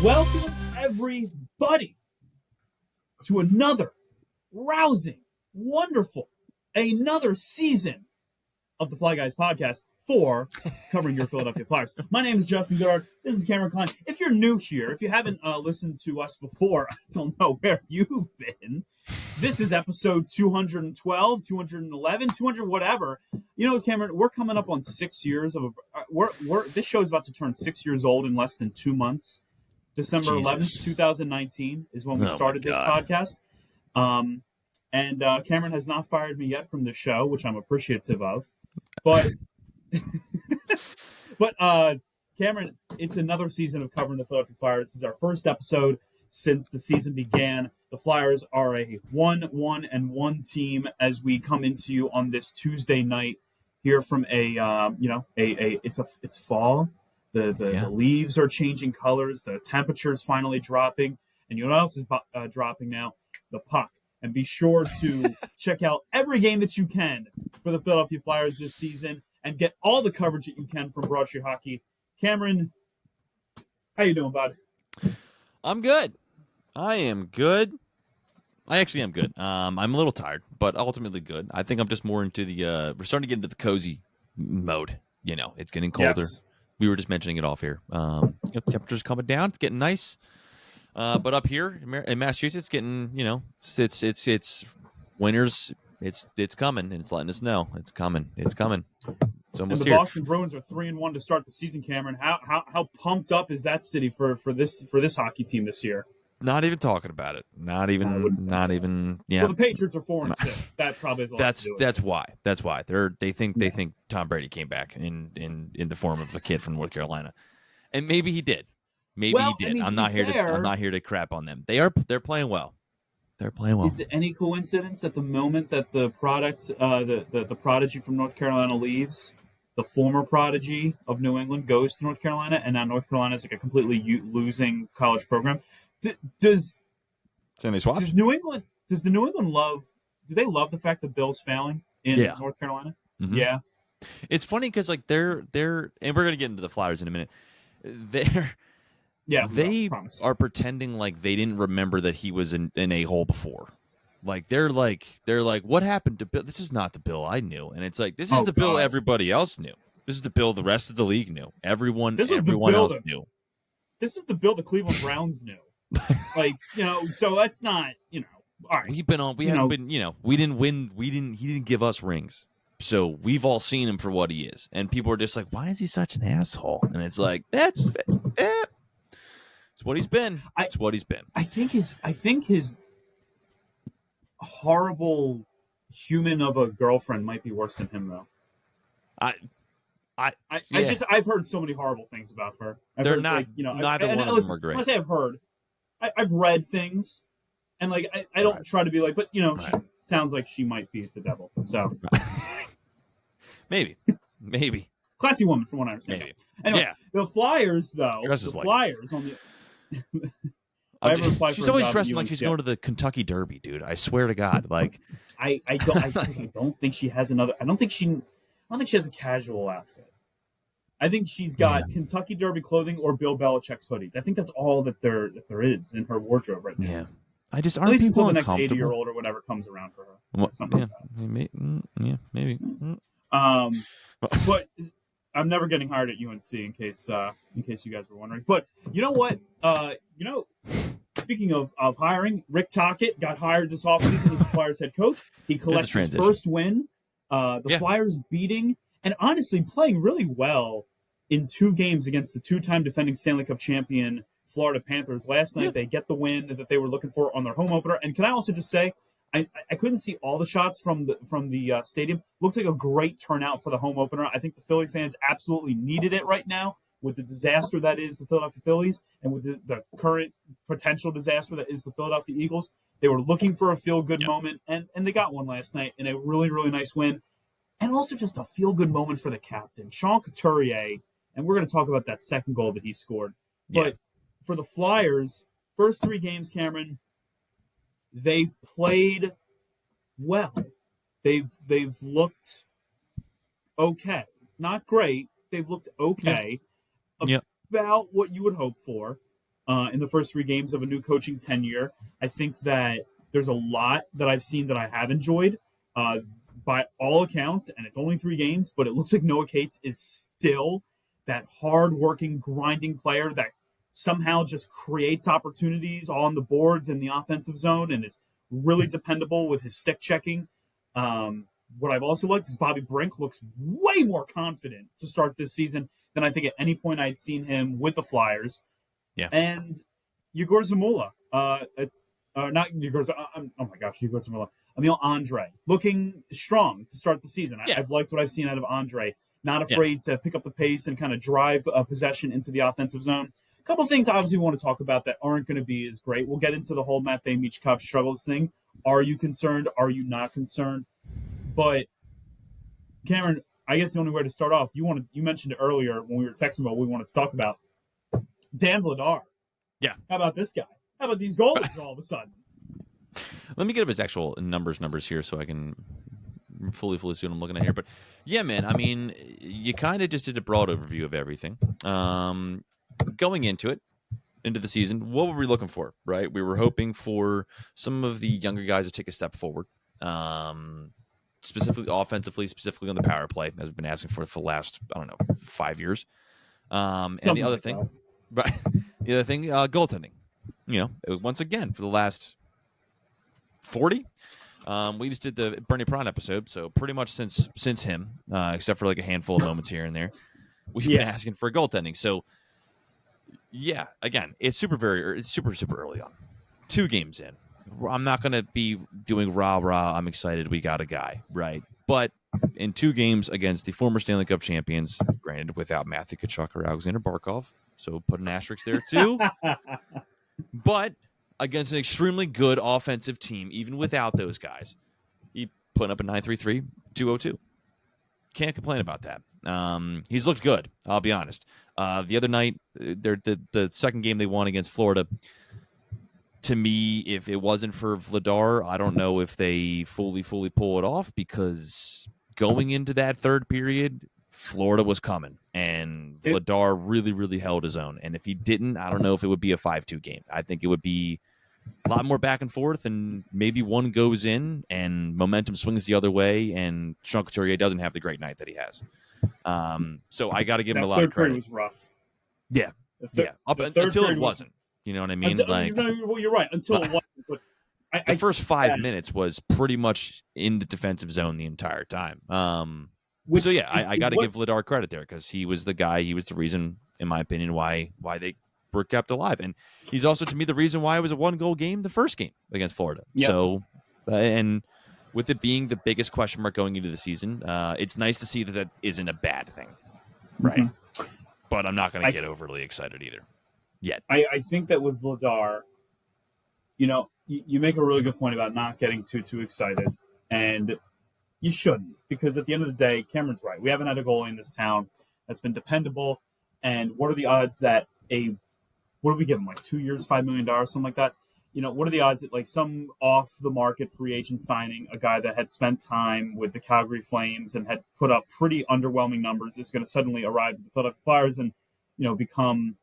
Welcome, everybody, to another rousing, wonderful, another season of the Fly Guys podcast for covering your Philadelphia Flyers. My name is Justin Goodard. This is Cameron Klein. If you're new here, if you haven't listened to us before, I don't know where you've been. This is episode 212, 211, 200, whatever. You know, Cameron, we're coming up on 6 years of this show is about to turn 6 years old in less than 2 months. December 11th, 2019 is when we started this podcast. And Cameron has not fired me yet from the show, which I'm appreciative of. But, Cameron, it's another season of covering the Philadelphia Flyers. This is our first episode since the season began. The Flyers are a 1-1-1 team as we come into you on this Tuesday night here from it's fall. The leaves are changing colors. The temperature is finally dropping. And you know what else is dropping now? The puck. And be sure to check out every game that you can for the Philadelphia Flyers this season and get all the coverage that you can from Broad Street Hockey. Cameron, how you doing, bud? I'm good. I am good. I actually am good. I'm a little tired, but ultimately good. I think I'm just more into the we're starting to get into the cozy mode. You know, it's getting colder. Yes. We were just mentioning it off here. Temperature's coming down. It's getting nice. But up here in Massachusetts, getting it's winter's. It's coming, and it's letting us know it's coming. It's coming. It's almost and the here. Boston Bruins are 3-1 to start the season. Cameron, how pumped up is that city for this hockey team this year? Not even talking about it. Not even. Yeah. Well, the Patriots are 4-2. That probably is a lot to do with That's why. That's why they think Tom Brady came back in the form of a kid from North Carolina, and maybe he did. Maybe he did. I mean, I'm not here to crap on them. They're playing well. They're playing well. Is it any coincidence that the moment that the the prodigy from North Carolina leaves, the former prodigy of New England goes to North Carolina, and now North Carolina is like a completely losing college program? Does the New England love the fact that Bill's failing in North Carolina? Mm-hmm. Yeah. It's funny because like they're and we're gonna get into the Flyers in a minute. They are pretending like they didn't remember that he was an a-hole before. Like they're like, what happened to Bill? This is not the Bill I knew. And it's like, this is the Bill everybody else knew. This is the Bill the rest of the league knew. Everyone else knew. This is the Bill the Cleveland Browns knew. Like, so that's not, all right. We didn't win. He didn't give us rings. So we've all seen him for what he is. And people are just like, why is he such an asshole? And it's like, it's what he's been. It's what he's been. I think his horrible human of a girlfriend might be worse than him, though. I've heard so many horrible things about her. Neither one of them are great. When I say I've heard, I've read things, and like I don't try to be like, but she sounds like she might be the devil. So maybe. Classy woman, from what I understand. Maybe. Anyway, the Flyers, though. Flyers on the. She's always dressing like she's going to the Kentucky Derby, dude. I swear to God, like I don't think she has another. I don't think she has a casual outfit. I think she's got Kentucky Derby clothing or Bill Belichick's hoodies. I think that's all that there is in her wardrobe right now. Yeah, I just at least until the next 80-year-old or whatever comes around for her. Maybe. But I'm never getting hired at UNC in case you guys were wondering. But you know what? Speaking of hiring, Rick Tocchet got hired this offseason as the Flyers head coach. He collects his first win. The Flyers beating and honestly playing really well in 2 games against the 2-time defending Stanley Cup champion Florida Panthers. Last night they get the win that they were looking for on their home opener. And can I also just say, I couldn't see all the shots from the stadium. Looked like a great turnout for the home opener. I think the Philly fans absolutely needed it right now with the disaster that is the Philadelphia Phillies and with the current potential disaster that is the Philadelphia Eagles. They were looking for a feel-good moment, and they got one last night in a really, really nice win. And also just a feel-good moment for the captain, Sean Couturier. And we're going to talk about that second goal that he scored. But for the Flyers, first 3 games, Cameron, they've played well. They've looked okay. Not great. They've looked okay. About what you would hope for. in the first 3 games of a new coaching tenure. I think that there's a lot that I've seen that I have enjoyed. By all accounts, and it's only 3 games, but it looks like Noah Cates is still that hard-working, grinding player that somehow just creates opportunities on the boards in the offensive zone and is really dependable with his stick checking. What I've also liked is Bobby Brink looks way more confident to start this season than I think at any point I'd seen him with the Flyers. Yeah. And Yegor Zamula. It's not Yegor. Oh my gosh, Yegor Zamula. Emil Andre looking strong to start the season. Yeah. I've liked what I've seen out of Andre. Not afraid to pick up the pace and kind of drive possession into the offensive zone. A couple things obviously we want to talk about that aren't going to be as great. We'll get into the whole Matvei Michkov struggles thing. Are you concerned? Are you not concerned? But Cameron, I guess the only way to start off, you mentioned it earlier when we were texting about what we wanted to talk about. Dan Vladar. Yeah. How about this guy? How about these goalies all of a sudden? Let me get up his actual numbers here so I can fully see what I'm looking at here. But yeah, man, I mean, you kind of just did a broad overview of everything. Going into the season, what were we looking for, right? We were hoping for some of the younger guys to take a step forward, specifically offensively, specifically on the power play, as we've been asking for the last, 5 years. And the other thing, right? The other thing, goaltending. Once again, for the last 40, we just did the Bernie Prawn episode, so pretty much since him, except for like a handful of moments here and there, we've been asking for goaltending. So yeah, again, it's super early on, 2 games in. I'm not gonna be doing rah I'm excited we got a guy, right? But in 2 games against the former Stanley Cup champions, granted without Matthew Tkachuk or Alexander Barkov, so put an asterisk there too. But against an extremely good offensive team, even without those guys, he put up a 9.33, 202. Can't complain about that. He's looked good, I'll be honest. The other night, the second game they won against Florida, to me, if it wasn't for Vladar, I don't know if they fully pull it off, because going into that third period, Florida was coming, and Vladar really held his own. And if he didn't, I don't know if it would be a 5-2 game. I think it would be a lot more back and forth, and maybe one goes in and momentum swings the other way, and Sean Couturier doesn't have the great night that he has. So I got to give him a lot of credit. That third period was rough. Yeah. Until it wasn't. You know what I mean? You're right. Until it wasn't. But the first 5 minutes was pretty much in the defensive zone the entire time. I got to give Vladar credit there, because he was the guy. He was the reason, in my opinion, why they were kept alive, and he's also, to me, the reason why it was a 1-goal game the first game against Florida. Yep. So, and with it being the biggest question mark going into the season, it's nice to see that isn't a bad thing, right? Mm-hmm. But I'm not going to get overly excited either yet. I think that with Vladar, you make a really good point about not getting too excited, and you shouldn't, because at the end of the day, Cameron's right. We haven't had a goalie in this town that's been dependable, and what are the odds that what did we give him, like 2 years, $5 million, something like that? What are the odds that like some off-the-market free agent signing, a guy that had spent time with the Calgary Flames and had put up pretty underwhelming numbers, is going to suddenly arrive at the Philadelphia Flyers and, become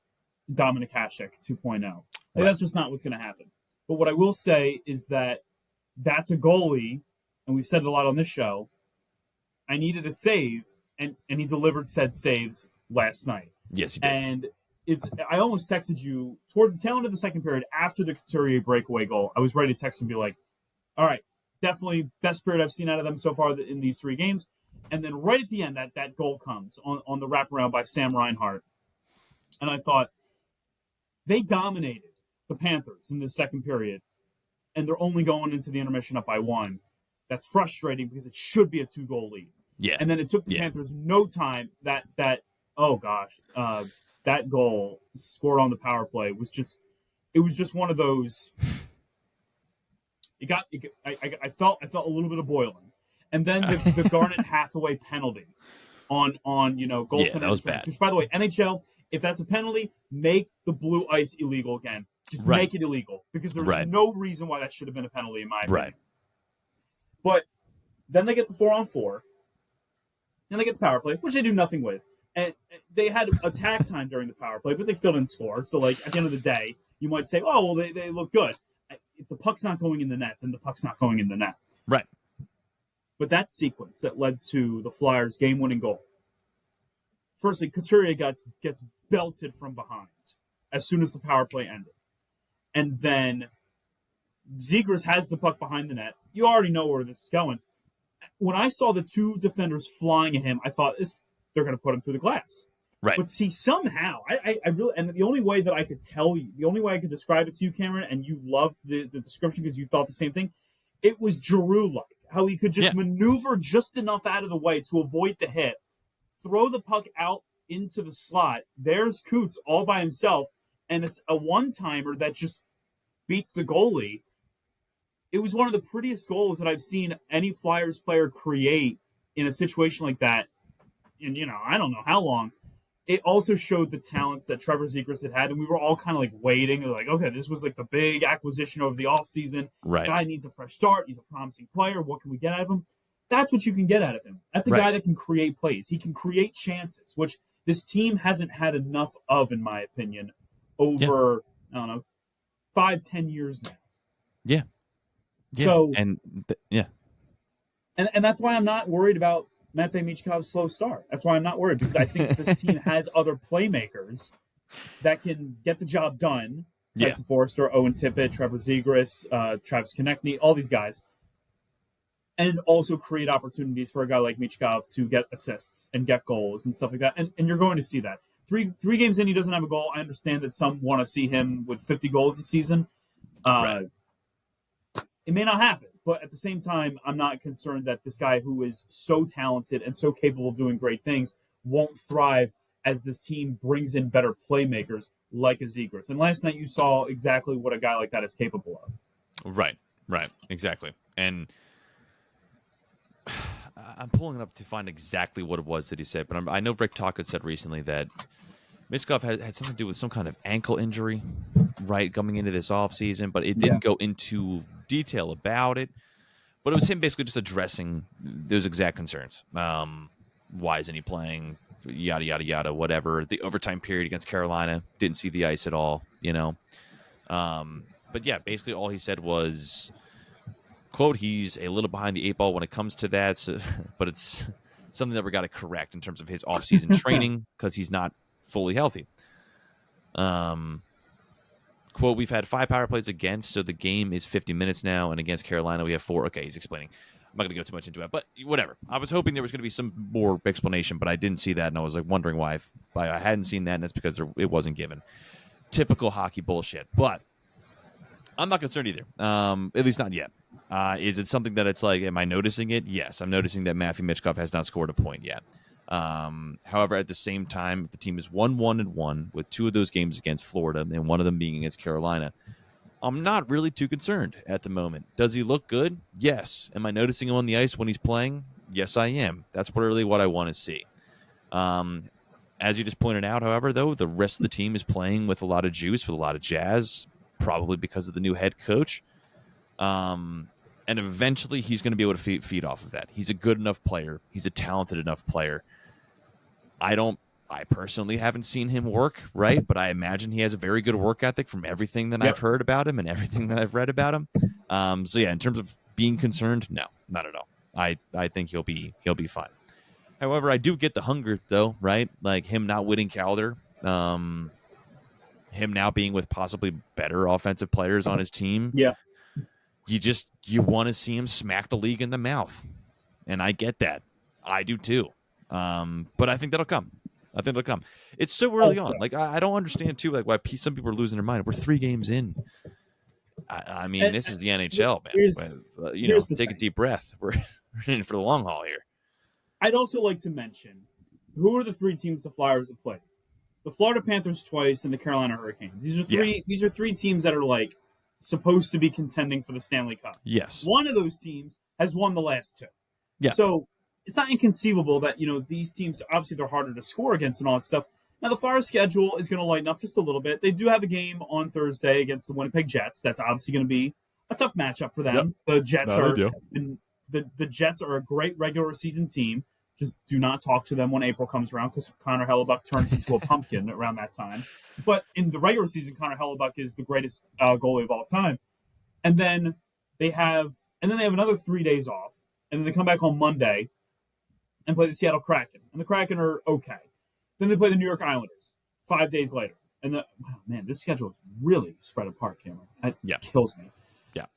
Dominik Hasek 2.0? Like, that's just not what's going to happen. But what I will say is that that's a goalie, and we've said it a lot on this show, I needed a save, and he delivered said saves last night. Yes, he did. And I almost texted you towards the tail end of the second period after the Couturier breakaway goal. I was ready to text and be like, all right, definitely best period I've seen out of them so far in these 3 games. And then right at the end, that goal comes on the wraparound by Sam Reinhart. And I thought, they dominated the Panthers in the second period, and they're only going into the intermission up by 1. That's frustrating, because it should be a 2-goal lead. Yeah. And then it took the Panthers no time that goal scored on the power play was just one of those. I felt a little bit of boiling, and then the Garnet Hathaway penalty on goaltender. Yeah, that was bad. Which, by the way, NHL, if that's a penalty, make the blue ice illegal again. Just make it illegal, because there's no reason why that should have been a penalty in my opinion. Right. But then they get the 4-on-4, and they get the power play, which they do nothing with. And they had attack time during the power play, but they still didn't score. So, like, at the end of the day, you might say, oh, well, they look good. If the puck's not going in the net, then the puck's not going in the net. Right. But that sequence that led to the Flyers' game-winning goal. Firstly, Couturier gets belted from behind as soon as the power play ended. And then Zegras has the puck behind the net. You already know where this is going. When I saw the two defenders flying at him, I thought they're going to put him through the glass. Right. But see, somehow, I really, and the only way that I could tell you, the only way I could describe it to you, Cameron, and you loved the description because you thought the same thing, it was Giroux-like. How he could just maneuver just enough out of the way to avoid the hit, throw the puck out into the slot. There's Coots all by himself, and it's a one-timer that just beats the goalie. It was one of the prettiest goals that I've seen any Flyers player create in a situation like that in, I don't know how long. It also showed the talents that Trevor Zegras had, and we were all kind of like waiting, like, okay, this was like the big acquisition over the offseason. Right. Guy needs a fresh start. He's a promising player. What can we get out of him? That's what you can get out of him. That's a guy that can create plays. He can create chances, which this team hasn't had enough of, in my opinion, over, I don't know, 5-10 years now. Yeah. So, and that's why I'm not worried about Matvei Michkov's slow start. That's why I'm not worried, because I think this team has other playmakers that can get the job done. Tyson Forrester, Owen Tippett, Trevor Zegras, Travis Konechny, all these guys. And also create opportunities for a guy like Michkov to get assists and get goals and stuff like that. And you're going to see that. Three games in, he doesn't have a goal. I understand that some want to see him with 50 goals this season. It may not happen. But at the same time, I'm not concerned that this guy who is so talented and so capable of doing great things won't thrive as this team brings in better playmakers like a Zegras. And last night you saw exactly what a guy like that is capable of. Right, exactly. And I'm pulling it up to find exactly what it was that he said, but I know Rick Tocchet said recently that Michkov had something to do with some kind of ankle injury, right, coming into this offseason, but it didn't go into detail about it. But it was him basically just addressing those exact concerns. Why isn't he playing? Yada, yada, yada, whatever. The overtime period against Carolina, didn't see the ice at all, But yeah, basically all he said was, quote, he's a little behind the eight ball when it comes to that, but it's something that we got to correct in terms of his offseason training because he's not fully healthy. Quote, we've had 5 power plays against, so the game is 50 minutes now, and against Carolina we have 4. Okay, he's explaining. I'm not going to go too much into it, but whatever. I was hoping there was going to be some more explanation, but I didn't see that, and I was like wondering why I hadn't seen that, and that's because it wasn't given. Typical hockey bullshit, but I'm not concerned either, at least not yet. Is it something that it's like, am I noticing it? Yes, I'm noticing that Matvei Michkov has not scored a point yet. However, at the same time, the team is 1-1-1 with 2 of those games against Florida and one of them being against Carolina. I'm not really too concerned at the moment. Does he look good? Yes. Am I noticing him on the ice when he's playing? Yes, I am. That's really what I want to see. As you just pointed out, however, though, the rest of the team is playing with a lot of juice, with a lot of jazz, probably because of the new head coach. And eventually he's going to be able to feed off of that. He's a good enough player. He's a talented enough player. I personally haven't seen him work, right? But I imagine he has a very good work ethic from everything that I've heard about him and everything that I've read about him. So yeah, in terms of being concerned, no, not at all. I think he'll be fine. However, I do get the hunger though, right? Like him not winning Calder, him now being with possibly better offensive players on his team. Yeah. You want to see him smack the league in the mouth. And I get that. I do too. But I think that'll come. It's so early on. Like I don't understand too, like why some people are losing their mind. We're 3 games in. I mean, this is the NHL, man. Take a deep breath. We're in for the long haul here. I'd also like to mention who are the 3 teams the Flyers have played. The Florida Panthers twice and the Carolina Hurricanes. These are 3 teams that are like supposed to be contending for the Stanley Cup. Yes. One of those teams has won the last 2. Yeah. So it's not inconceivable that, these teams, obviously they're harder to score against and all that stuff. Now, the Flyers schedule is going to lighten up just a little bit. They do have a game on Thursday against the Winnipeg Jets. That's obviously going to be a tough matchup for them. Yep. The Jets the Jets are a great regular season team. Just do not talk to them when April comes around because Connor Hellebuck turns into a pumpkin around that time. But in the regular season, Connor Hellebuck is the greatest goalie of all time. And then they have another 3 days off, and then they come back on Monday and play the Seattle Kraken. And the Kraken are okay. Then they play the New York Islanders 5 days later. And this schedule is really spread apart, Cameron. That kills me. Yeah.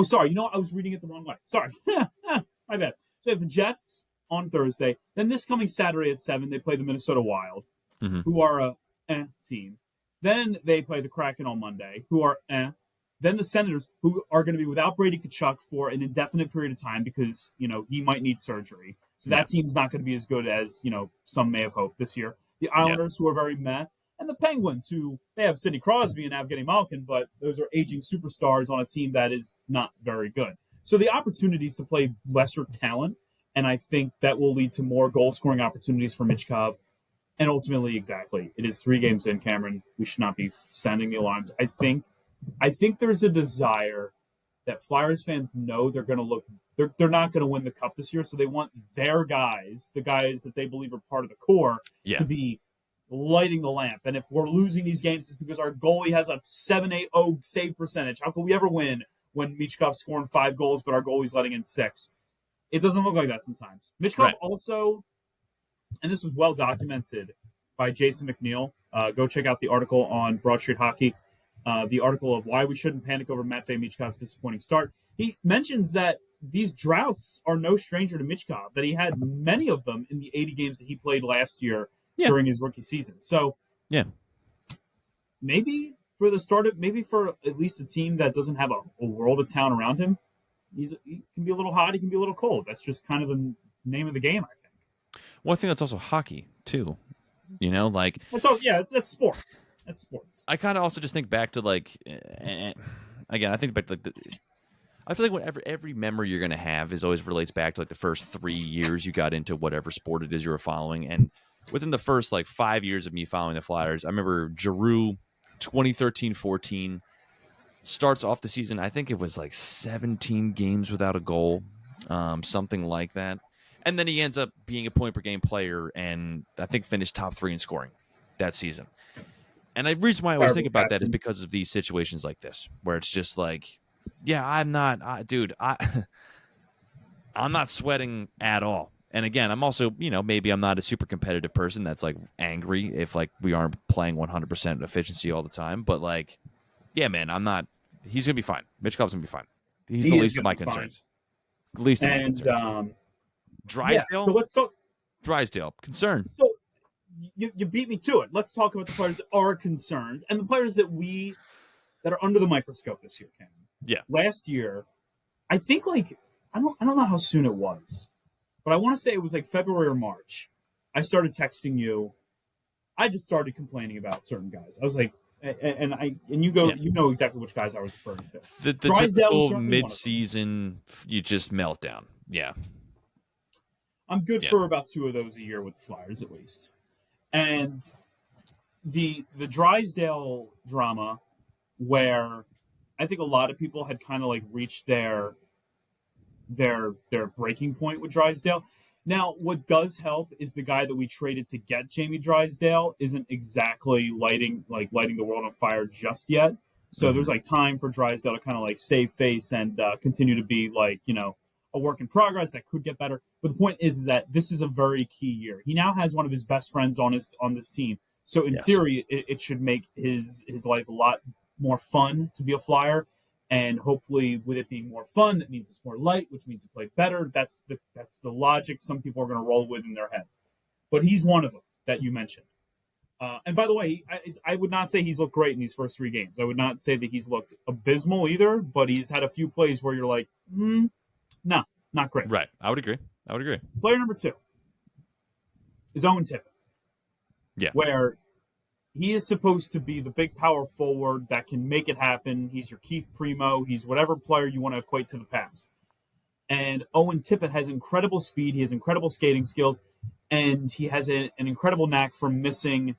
Sorry. You know what? I was reading it the wrong way. Sorry. My bad. So they have the Jets on Thursday. Then this coming Saturday at 7, they play the Minnesota Wild, who are a team. Then they play the Kraken on Monday, who are Then the Senators, who are going to be without Brady Tkachuk for an indefinite period of time because, he might need surgery. So that team's not going to be as good as, some may have hoped this year. The Islanders, who are very meh. And the Penguins, who they have Sidney Crosby and Evgeny Malkin, but those are aging superstars on a team that is not very good. So the opportunities to play lesser talent, and I think that will lead to more goal-scoring opportunities for Michkov. And ultimately, exactly, it is 3 games in, Cameron. We should not be sounding the alarms. I think there's a desire that Flyers fans know they're going to look. They're not going to win the cup this year, so they want their guys, the guys that they believe are part of the core, to be lighting the lamp. And if we're losing these games, it's because our goalie has a 7.80 save percentage. How can we ever win when Michkov's scoring 5 goals, but our goalie's letting in 6? It doesn't look like that sometimes. Michkov also, and this was well documented by Jason McNeil. Go check out the article on Broad Street Hockey. The article of why we shouldn't panic over Matvei Michkov's disappointing start. He mentions that these droughts are no stranger to Michkov, that he had many of them in the 80 games that he played last year during his rookie season. So maybe for the start of, maybe for at least a team that doesn't have a world of talent around him, he can be a little hot, he can be a little cold. That's just kind of the name of the game, I think. Well, I think that's also hockey too. That's all. Yeah, that's sports. That's sports. I kind of also just think back to again, I think back to I feel like every memory you're going to have always relates back to the first 3 years you got into whatever sport it is you were following. And within the first 5 years of me following the Flyers, I remember Giroux 2013-14 starts off the season. I think it was 17 games without a goal, something like that. And then he ends up being a point per game player and I think finished top 3 in scoring that season. And the reason why I always think about that is because of these situations like this, where it's just I'm not sweating at all. And again, I'm also, maybe I'm not a super competitive person that's angry if we aren't playing 100% efficiency all the time. But man, I'm not. He's gonna be fine. Mitchkov's gonna be fine. He's the least of my concerns. Least of my concerns. Drysdale. So let's talk. Drysdale concern. So you beat me to it. Let's talk about the players that are concerned and the players that are under the microscope this year, Ken. Yeah. Last year, I think I don't know how soon it was, but I want to say it was February or March. I started texting you. I just started complaining about certain guys. I was you know exactly which guys I was referring to. The typical mid-season, you just meltdown. Yeah. I'm good for about 2 of those a year with the Flyers, at least. And the Drysdale drama, where I think a lot of people had kind of reached their breaking point with Drysdale. Now, what does help is the guy that we traded to get Jamie Drysdale isn't exactly lighting the world on fire just yet. So there's time for Drysdale to kind of save face and continue to be a work in progress that could get better. But the point is that this is a very key year. He now has one of his best friends on this team. So in theory, it should make his life a lot more fun to be a Flyer. And hopefully with it being more fun, that means it's more light, which means you play better. That's the logic some people are going to roll with in their head. But he's one of them that you mentioned. And by the way, I would not say he's looked great in these first 3 games. I would not say that he's looked abysmal either, but he's had a few plays where you're no, not great. Right. I would agree. Player number 2 is Owen Tippett. Yeah. Where he is supposed to be the big power forward that can make it happen. He's your Keith Primo. He's whatever player you want to equate to the past. And Owen Tippett has incredible speed. He has incredible skating skills. And he has an incredible knack for missing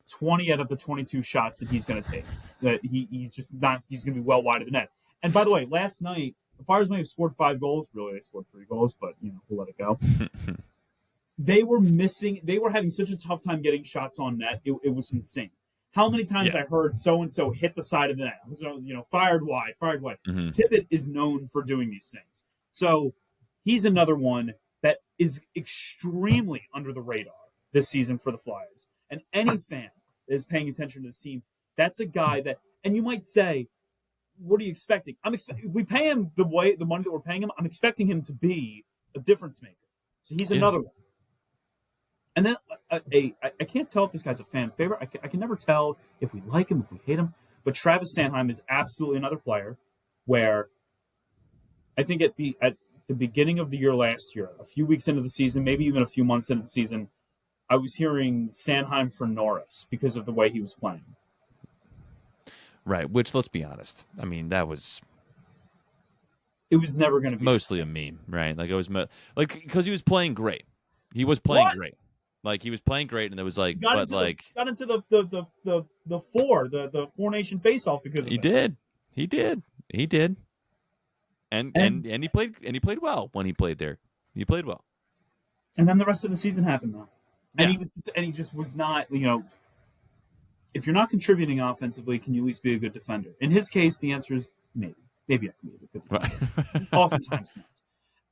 20 out of the 22 shots that he's going to take. That he's going to be well wide of the net. And by the way, last night, the Flyers may have scored 5 goals. Really, they scored 3 goals, but we'll let it go. they were having such a tough time getting shots on net. It was insane. How many times I heard so-and-so hit the side of the net, so, fired wide. Mm-hmm. Tippett is known for doing these things. So he's another one that is extremely under the radar this season for the Flyers. And any fan that is paying attention to this team, that's a guy that, and you might say, what are you expecting? If we pay him the money that we're paying him, I'm expecting him to be a difference maker. So he's another one. And then I can't tell if this guy's a fan favorite. I can never tell if we like him, if we hate him. But Travis Sanheim is absolutely another player where I think at the beginning of the year last year, a few weeks into the season, maybe even a few months into the season, I was hearing Sanheim for Norris because of the way he was playing. Right, which, let's be honest, I mean, it was never going to be mostly a meme, right? Like, it was because he was playing great. He was playing great. Like, he was playing great, and it was like, got into the four nation faceoff because of he that. He did. And he played well when he played there. He played well. And then the rest of the season happened though. And he just was not, if you're not contributing offensively, can you at least be a good defender? In his case, the answer is maybe. Maybe I can be a good defender. Right. Oftentimes not.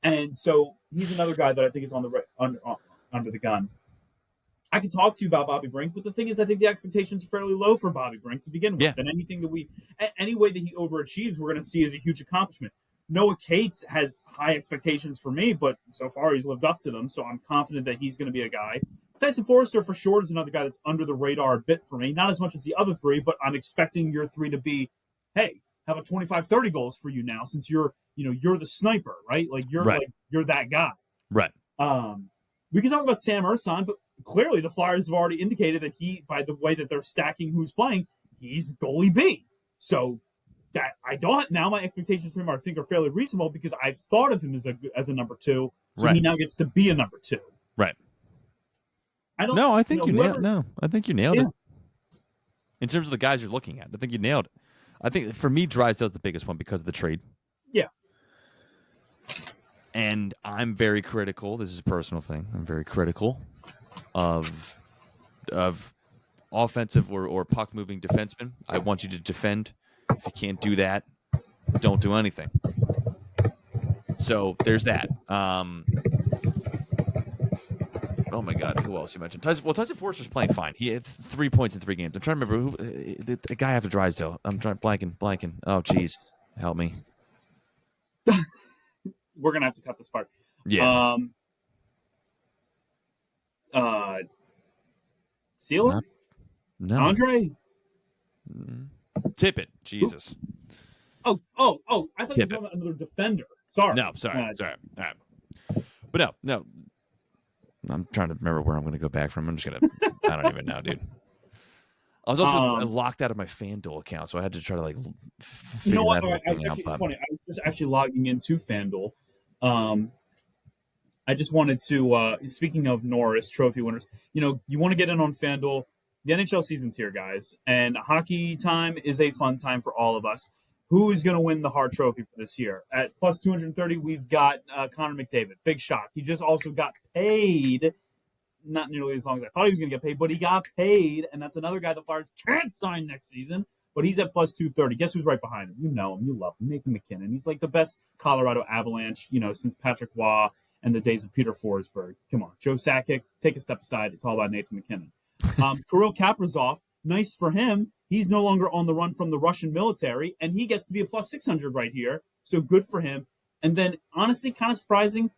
And so he's another guy that I think is on the under the gun. I can talk to you about Bobby Brink, but the thing is, I think the expectations are fairly low for Bobby Brink to begin with. Yeah. And any way that he overachieves, we're going to see as a huge accomplishment. Noah Cates has high expectations for me, but so far he's lived up to them, so I'm confident that he's going to be a guy. Tyson Forrester, for sure, is another guy that's under the radar a bit for me. Not as much as the other three, but I'm expecting your three to be, hey, how about 25, 30 goals for you now, since you're the sniper, right? Like, you're that guy. Right. We can talk about Sam Ersan, but clearly the Flyers have already indicated that by the way that they're stacking who's playing, he's goalie B. So that now my expectations for him I think are fairly reasonable because I've thought of him as a number two, so he now gets to be a number two. Right. I think you nailed it. In terms of the guys you're looking at, I think you nailed it. I think for me, Drysdale's the biggest one because of the trade. Yeah. And I'm very critical. This is a personal thing. I'm very critical of offensive or puck moving defensemen. I want you to defend. If you can't do that, don't do anything. So there's that. Oh my God, who else you mentioned? Tyson Forster's playing fine. He had 3 points in 3 games. I'm trying to remember who the guy after Drysdale. I'm trying blanking. Oh jeez, help me. We're gonna have to cut this part. Yeah. Sealer? No. Andre? Tippett. Jesus. Oh! I thought you were talking about another defender. Sorry. No, sorry. All right. But no. I'm trying to remember where I'm going to go back from. I don't even know, dude. I was also locked out of my FanDuel account, so I had to try to figure that out. It's funny. I was just actually logging into FanDuel. I just wanted to, speaking of Norris trophy winners, you want to get in on FanDuel. The NHL season's here, guys, and hockey time is a fun time for all of us. Who is going to win the Hart Trophy for this year? At plus 230, we've got Connor McDavid. Big shock. He just also got paid, not nearly as long as I thought he was going to get paid, but he got paid, and that's another guy the Flyers can't sign next season, but he's at plus 230. Guess who's right behind him? You know him. You love him. Nathan McKinnon. He's like the best Colorado Avalanche, since Patrick Waugh and the days of Peter Forsberg. Come on. Joe Sakic, take a step aside. It's all about Nathan McKinnon. Kirill Kaprizov, nice for him. He's no longer on the run from the Russian military, and he gets to be a plus 600 right here. So good for him. And then, honestly, kind of surprising,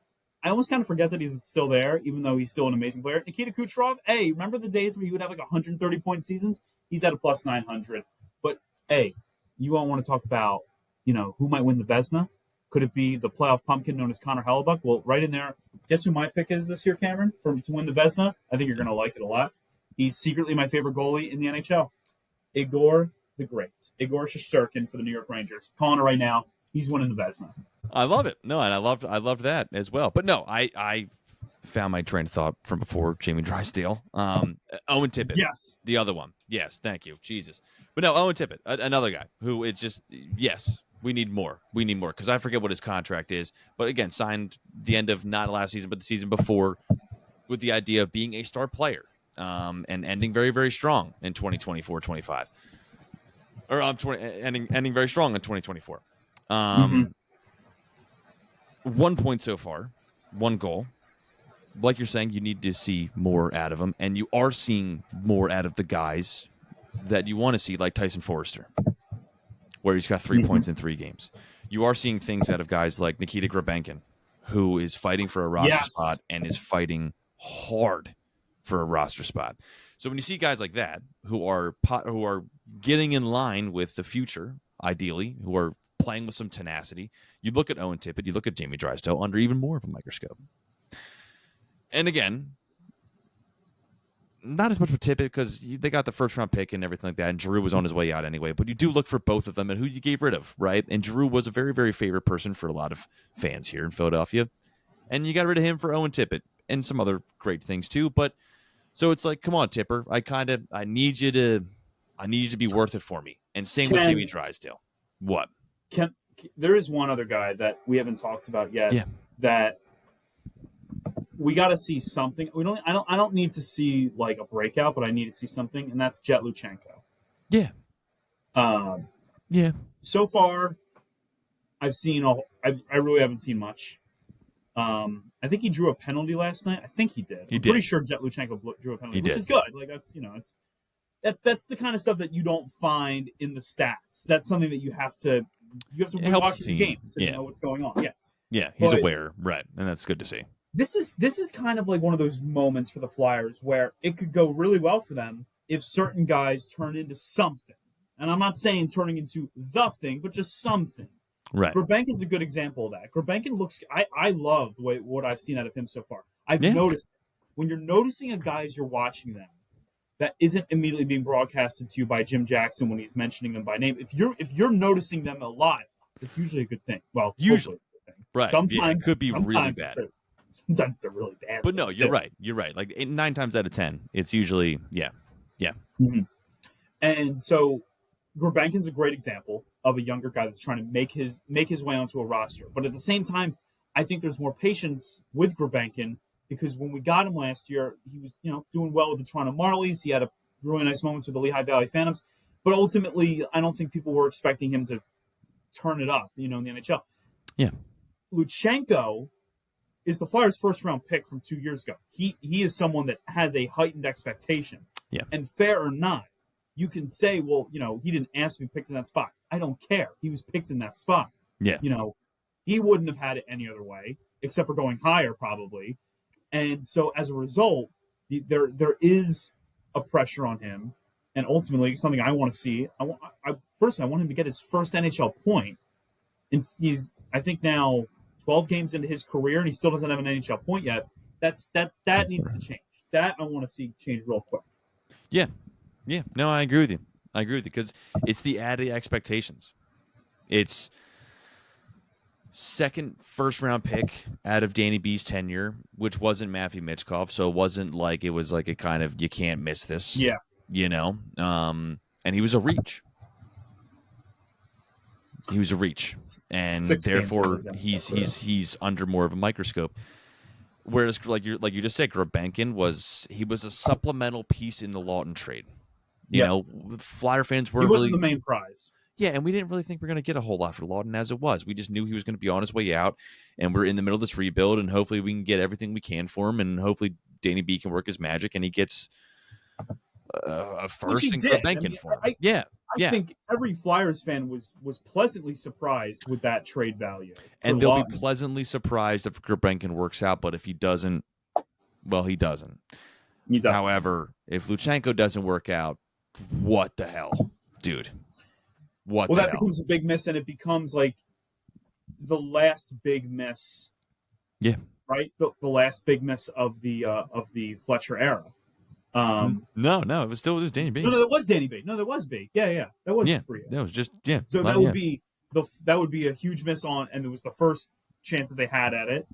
I almost kind of forget that he's still there, even though he's still an amazing player. Nikita Kucherov, hey, remember the days when he would have 130-point seasons? He's at a plus 900. But, hey, you all want to talk about, who might win the Vezina? Could it be the playoff pumpkin known as Connor Hellebuck? Well, right in there, guess who my pick is this year, Cameron, to win the Vezina? I think you're going to like it a lot. He's secretly my favorite goalie in the NHL. Igor the Great. Igor Shesterkin for the New York Rangers. Calling it right now. He's winning the Vezina. I love it. No, and I loved that as well. But no, I found my train of thought from before Jamie Drysdale. Owen Tippett. Yes. The other one. Yes, thank you. Jesus. But no, Owen Tippett, another guy who it's just, yes, we need more. We need more because I forget what his contract is. But again, signed the end of not last season, but the season before. with the idea of being a star player and ending very, very strong in 2024-25. Or ending very strong in 2024. 1 point so far, 1 goal. Like you're saying, you need to see more out of them, and you are seeing more out of the guys that you want to see, like Tyson Forrester, where he's got 3 points in 3 games. You are seeing things out of guys like Nikita Grabenkin, who is fighting for a roster spot and is fighting hard for a roster spot. So when you see guys like that who are getting in line with the future, ideally, who are playing with some tenacity, you look at Owen Tippett, you look at Jamie Drysdale under even more of a microscope. And again, not as much with Tippett because they got the first-round pick and everything like that, and Drew was on his way out anyway. But you do look for both of them and who you gave rid of, right? And Drew was a very, very favorite person for a lot of fans here in Philadelphia. And you got rid of him for Owen Tippett and some other great things too. But so it's like, come on, Tipper, I need you to be worth it for me. And same with Jamie Drysdale. What? There is one other guy that we haven't talked about yet that we got to see something. I don't need to see like a breakout, but I need to see something, and that's Jet Luchenko. Yeah. So far, I've seen I really haven't seen much. I think he drew a penalty last night. I think he did. I'm pretty sure Jet Luchenko drew a penalty, which is good. Like that's that's the kind of stuff that you don't find in the stats. That's something that you have to watch the games to know what's going on. Yeah, he's aware, right, and that's good to see. This is kind of like one of those moments for the Flyers where it could go really well for them if certain guys turn into something. And I'm not saying turning into the thing, but just something. Right. Grabenkin's a good example of that. Grabenkin looks. I love what I've seen out of him so far. I've noticed when you're noticing a guy as you're watching them, that isn't immediately being broadcasted to you by Jim Jackson when he's mentioning them by name. If you're noticing them alive, it's usually a good thing. Well, usually, a good thing. Right? Sometimes it could be really bad. Sometimes they're really bad. But no, you're right. You're right. Like 9 times out of 10, it's usually yeah. Mm-hmm. And so Grabenkin's a great example of a younger guy that's trying to make his way onto a roster. But at the same time, I think there's more patience with Grabenkin because when we got him last year, he was doing well with the Toronto Marlies. He had a really nice moments with the Lehigh Valley Phantoms. But ultimately, I don't think people were expecting him to turn it up, in the NHL. Yeah. Luchenko is the Flyers' first-round pick from 2 years ago. He is someone that has a heightened expectation. Yeah. And fair or not, you can say, well, he didn't ask to be picked in that spot. I don't care. He was picked in that spot. Yeah. He wouldn't have had it any other way, except for going higher probably. And so as a result, there is a pressure on him. And ultimately, something I want to see, personally, I want him to get his first NHL point. And he's, I think now 12 games into his career, and he still doesn't have an NHL point yet. That needs to change. That I want to see change real quick. Yeah. Yeah. No, I agree with you. Because it's the added expectations. It's second first-round pick out of Danny B's tenure, which wasn't Matthew Michkov, so it wasn't like it was like a kind of you can't miss this. Yeah. And he was a reach. And therefore he's under more of a microscope. Whereas, like you just said, Grabenkin was a supplemental piece in the Lawton trade. Flyer fans were. He wasn't the main prize. Yeah, and we didn't really think we were going to get a whole lot for Lawton as it was. We just knew he was going to be on his way out, and we're in the middle of this rebuild, and hopefully we can get everything we can for him, and hopefully Danny B can work his magic, and he gets a first in Grabenkin for him. I think every Flyers fan was pleasantly surprised with that trade value. And they'll be pleasantly surprised if Grabenkin works out, but if he doesn't, well, he doesn't. However, if Luchenko doesn't work out, what the hell, dude? That becomes a big miss, and it becomes like the last big miss. Yeah. Right? The last big miss of the Fletcher era. No, it was Danny B. No, that was Danny B. No, that was B. Yeah, that was Brio. That was just So that would be a huge miss on, and it was the first chance that they had at it.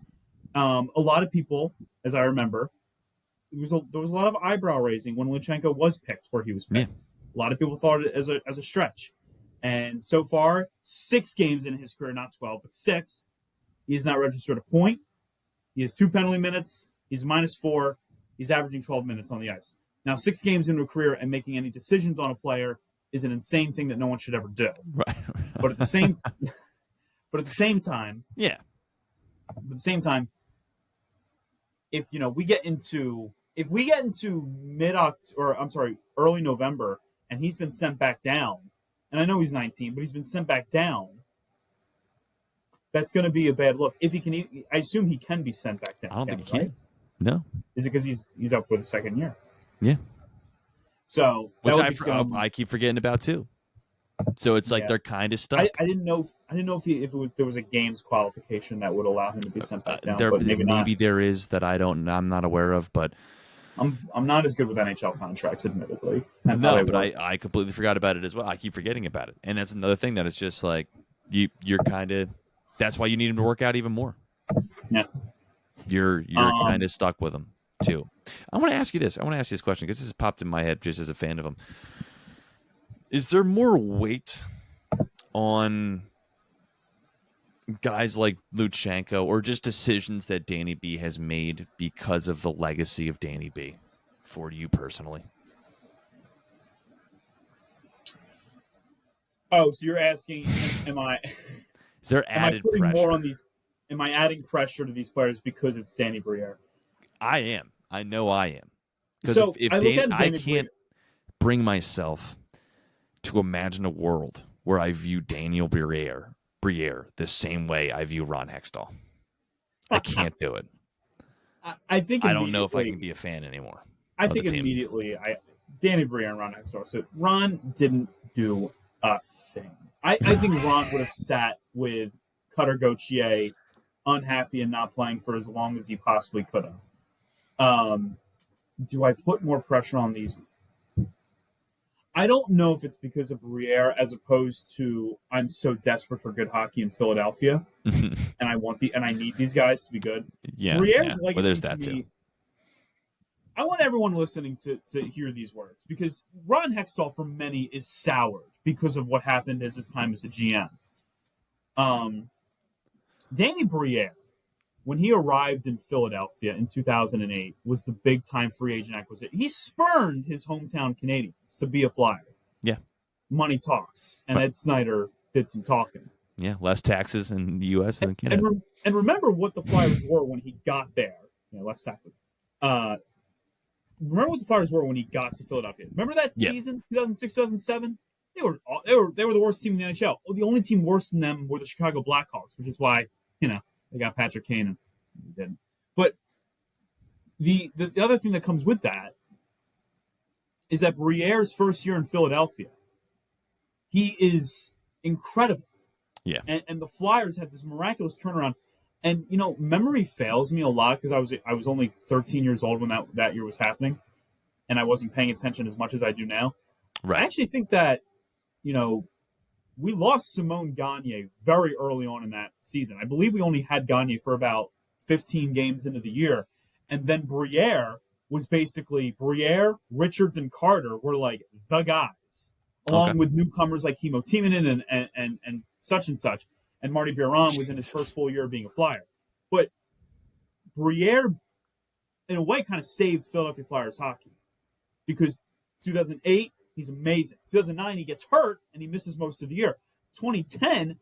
A lot of people, as I remember, there was a lot of eyebrow raising when Luchenko was picked, where he was picked. Yeah. A lot of people thought it as a stretch, and so far 6 games in his career, not 12, but 6, he has not registered a point. He has 2 penalty minutes. He's -4. He's averaging 12 minutes on the ice. Now, 6 games into a career and making any decisions on a player is an insane thing that no one should ever do. Right. But at the same time, yeah. But at the same time, if we get into early November and he's been sent back down, and I know he's 19, but he's been sent back down, that's going to be a bad look. If he can, I assume he can be sent back down. I don't think he can. No. Is it because he's up for the second year? Yeah. So which I keep forgetting about too. So it's like they're kind of stuck. I didn't know if there was a games qualification that would allow him to be sent back down. But maybe there is that I'm not aware of, but I'm not as good with NHL contracts, admittedly. No, but I completely forgot about it as well. I keep forgetting about it, and that's another thing that it's just like you're kind of. That's why you need him to work out even more. Yeah, you're kind of stuck with him too. I want to ask you this question because this has popped in my head just as a fan of him. Is there more weight on guys like Luchenko or just decisions that Danny B has made because of the legacy of Danny B for you personally? Oh, so you're asking, am I... Is there added pressure? More on these? Am I adding pressure to these players because it's Danny Briere? I am. I know I am. So if I can't bring myself to imagine a world where I view Daniel Briere the same way I view Ron Hextall. I can't do it. I don't know if I can be a fan anymore. I think immediately, Danny Briere and Ron Hextall. So Ron didn't do a thing. I think Ron would have sat with Cutter Gauthier unhappy and not playing for as long as he possibly could have. Do I put more pressure on these? I don't know if it's because of Briere as opposed to I'm so desperate for good hockey in Philadelphia and I need these guys to be good. Yeah. Briere's legacy there's that to me, too. I want everyone listening to hear these words because Ron Hextall for many is soured because of what happened as his time as a GM. Danny Briere, when he arrived in Philadelphia in 2008, was the big-time free agent acquisition. He spurned his hometown Canadians to be a Flyer. Yeah. Money talks, and Ed Snyder did some talking. Yeah, less taxes in the U.S. than Canada. And remember what the Flyers were when he got there. Less taxes. Remember what the Flyers were when he got to Philadelphia. Remember that season, 2006, 2007? They were the worst team in the NHL. The only team worse than them were the Chicago Blackhawks, which is why they got Patrick Kane and didn't. But the other thing that comes with that is that Briere's first year in Philadelphia, he is incredible. Yeah. And the Flyers had this miraculous turnaround. And memory fails me a lot because I was only 13 years old when that year was happening, and I wasn't paying attention as much as I do now. Right. I actually think that we lost Simone Gagne very early on in that season. I believe we only had Gagne for about 15 games into the year. And then Briere was basically Richards, and Carter were like the guys, along with newcomers like Kimmo Timonen and such and such. And Marty Biron was in his first full year of being a Flyer. But Briere, in a way, kind of saved Philadelphia Flyers hockey. Because 2008, he's amazing. 2009, he gets hurt, and he misses most of the year. 2010,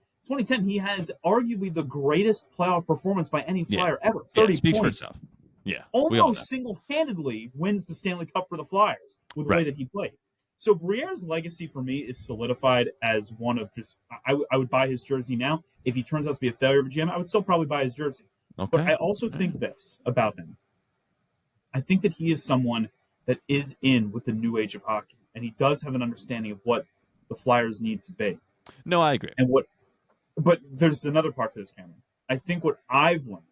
he has arguably the greatest playoff performance by any Flyer ever. 30 speaks points. For itself. Yeah, almost single-handedly wins the Stanley Cup for the Flyers with the way that he played. So Briere's legacy for me is solidified as one of just I would buy his jersey now. If he turns out to be a failure of a GM, I would still probably buy his jersey. Okay. But I also think this about him. I think that he is someone that is in with the new age of hockey, and he does have an understanding of what the Flyers need to be. No, I agree. But there's another part to this, Cameron. I think what I've learned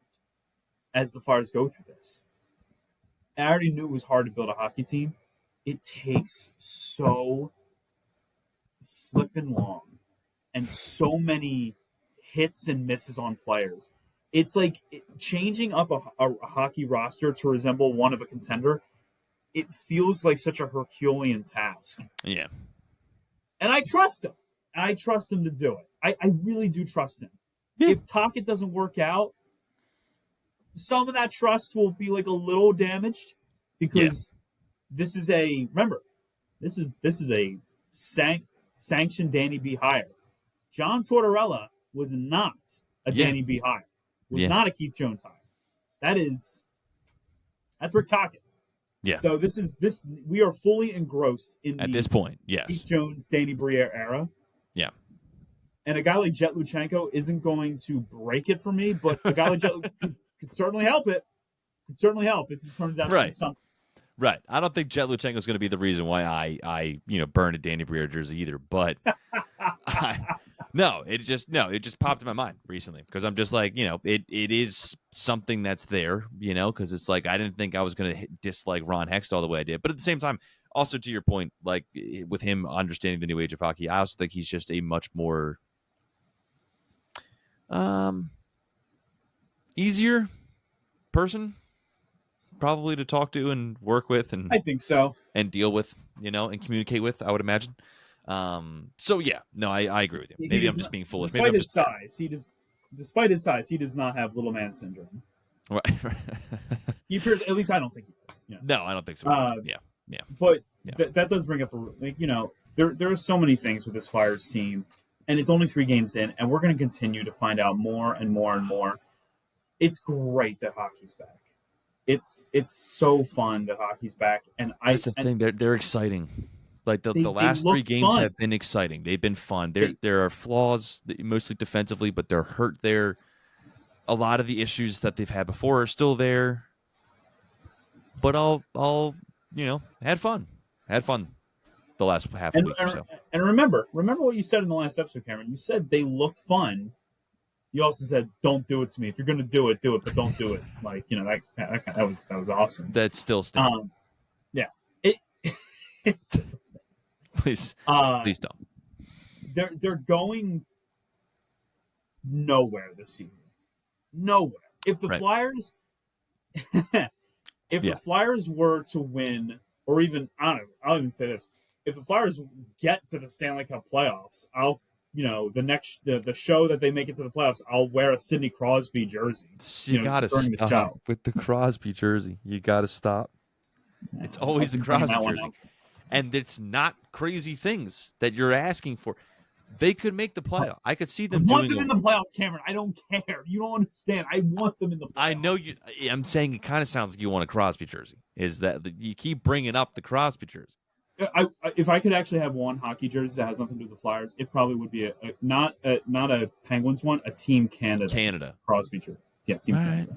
as the Flyers go through this, I already knew it was hard to build a hockey team. It takes so flippin' long and so many hits and misses on players. It's like changing up a hockey roster to resemble one of a contender. It feels like such a Herculean task. Yeah. And I trust him. I trust him to do it. I really do trust him. Yeah. If Tocchet doesn't work out, some of that trust will be like a little damaged. because this is a sanctioned Danny B hire. John Tortorella was not a Danny B hire. Was not a Keith Jones hire. That's Rick Tocchet. Yeah. So we are fully engrossed in at this point. Yes. Keith Jones, Danny Briere era. Yeah. And a guy like Jet Luchenko isn't going to break it for me, but a guy like Jet could certainly help it. Could certainly help if it turns out to be something. Right. I don't think Jet Luchenko is going to be the reason why I burn a Danny Briere jersey either. But it just popped in my mind recently because I'm just like, it is something that's there, because it's like I didn't think I was going to dislike Ron Hextall the way I did. But at the same time, also to your point, like with him understanding the new age of hockey, I also think he's just a much more easier person probably to talk to and work with, and I think so, and deal with, and communicate with, I would imagine. So yeah, no, I agree with you. Maybe I'm just being foolish. Despite his size, he does not have little man syndrome. Right. He appears, at least I don't think he does. No, I don't think so. Yeah. But that does bring up there are so many things with this Flyers team, and it's only 3 games in, and we're going to continue to find out more and more and more. It's great that hockey's back. It's so fun that hockey's back, and that's the thing. They're exciting. Like the last 3 games have been exciting. They've been fun. There are flaws, mostly defensively, but they're hurt there. A lot of the issues that they've had before are still there. But I'll had fun the last half week or so. And remember what you said in the last episode, Cameron. You said they look fun. You also said, "Don't do it to me. If you're going to do it, but don't do it." Like that was awesome. That still stands. Yeah, it still stands. Please don't. They're going nowhere this season. Nowhere. If the Flyers, the Flyers were to win, or even I'll even say this: if the Flyers get to the Stanley Cup playoffs, the show that they make it to the playoffs, I'll wear a Sidney Crosby jersey. You gotta stop with the Crosby jersey. You gotta stop. It's always a Crosby jersey, and it's not crazy things that you're asking for. They could make the playoff. I could see them. I want them in the playoffs, Cameron. I don't care. You don't understand. I want them in the playoffs. I know you. I'm saying it kind of sounds like you want a Crosby jersey. Is that you keep bringing up the Crosby jersey? If I could actually have one hockey jersey that has nothing to do with the Flyers, it probably would be not a Penguins one, a Team Canada Crosby jersey. Yeah, Team Canada.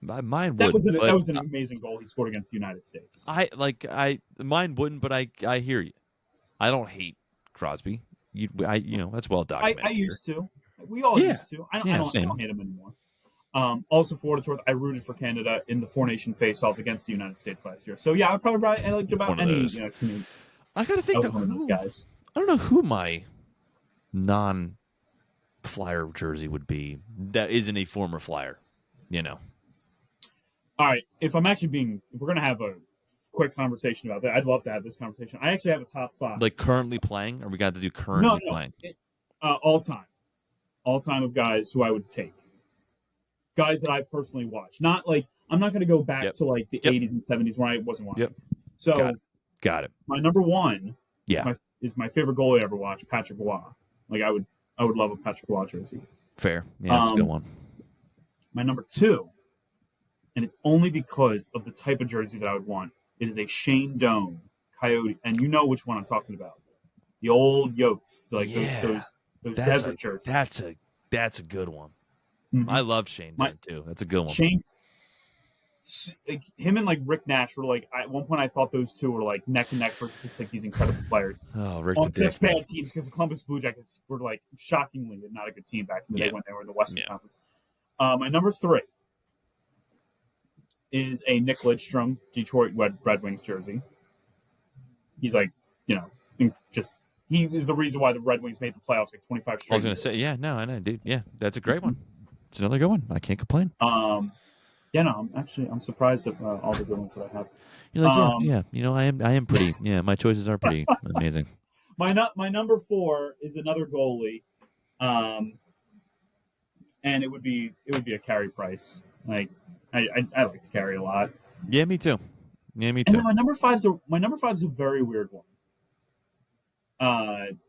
Mine would. That was an amazing goal he scored against the United States. Mine wouldn't, but I hear you. I don't hate Crosby. That's well documented. I used to. We all used to. I don't hate him anymore. Also, for what it's worth, I rooted for Canada in the 4-nation face-off against the United States last year. So yeah, I'd probably like about any. I gotta think one of those guys. I don't know who my non-Flyer jersey would be that isn't a former Flyer. All right, if we're gonna have a quick conversation about that, I'd love to have this conversation. I actually have a top 5. Like currently playing, or we got to do currently playing? All time of guys who I would take. Guys that I personally watched. Not like I'm not going to go back to like the 80s and 70s when I wasn't watching. So got it. My number 1 is my favorite goalie I ever watched, Patrick Roy. Like I would love a Patrick Roy jersey. Fair. Yeah, that's a good one. My number 2, and it's only because of the type of jersey that I would want. It is a Shane Doan Coyote, and you know which one I'm talking about. The old Yotes, like those desert jerseys. That's a good one. Mm-hmm. I love Shane Doan too. That's a good one. Shane, him and like Rick Nash were like at one point I thought those two were like neck and neck for just like these incredible players. Oh, Rick on such bad teams because the Columbus Blue Jackets were like shockingly not a good team back in the day when they were in the Western Conference. My number 3 is a Nick Lidstrom Detroit Red Wings jersey. He's like, he is the reason why the Red Wings made the playoffs like 25 straight. I was going to say, I know, dude. Yeah, that's a great one. It's another good one. I can't complain. I'm surprised at all the good ones that I have. You're like, I am pretty. Yeah, my choices are pretty amazing. My number 4 is another goalie, and it would be a Carey Price. Like I like to carry a lot. Yeah, me too. Yeah, me too. And then my number five's a very weird one.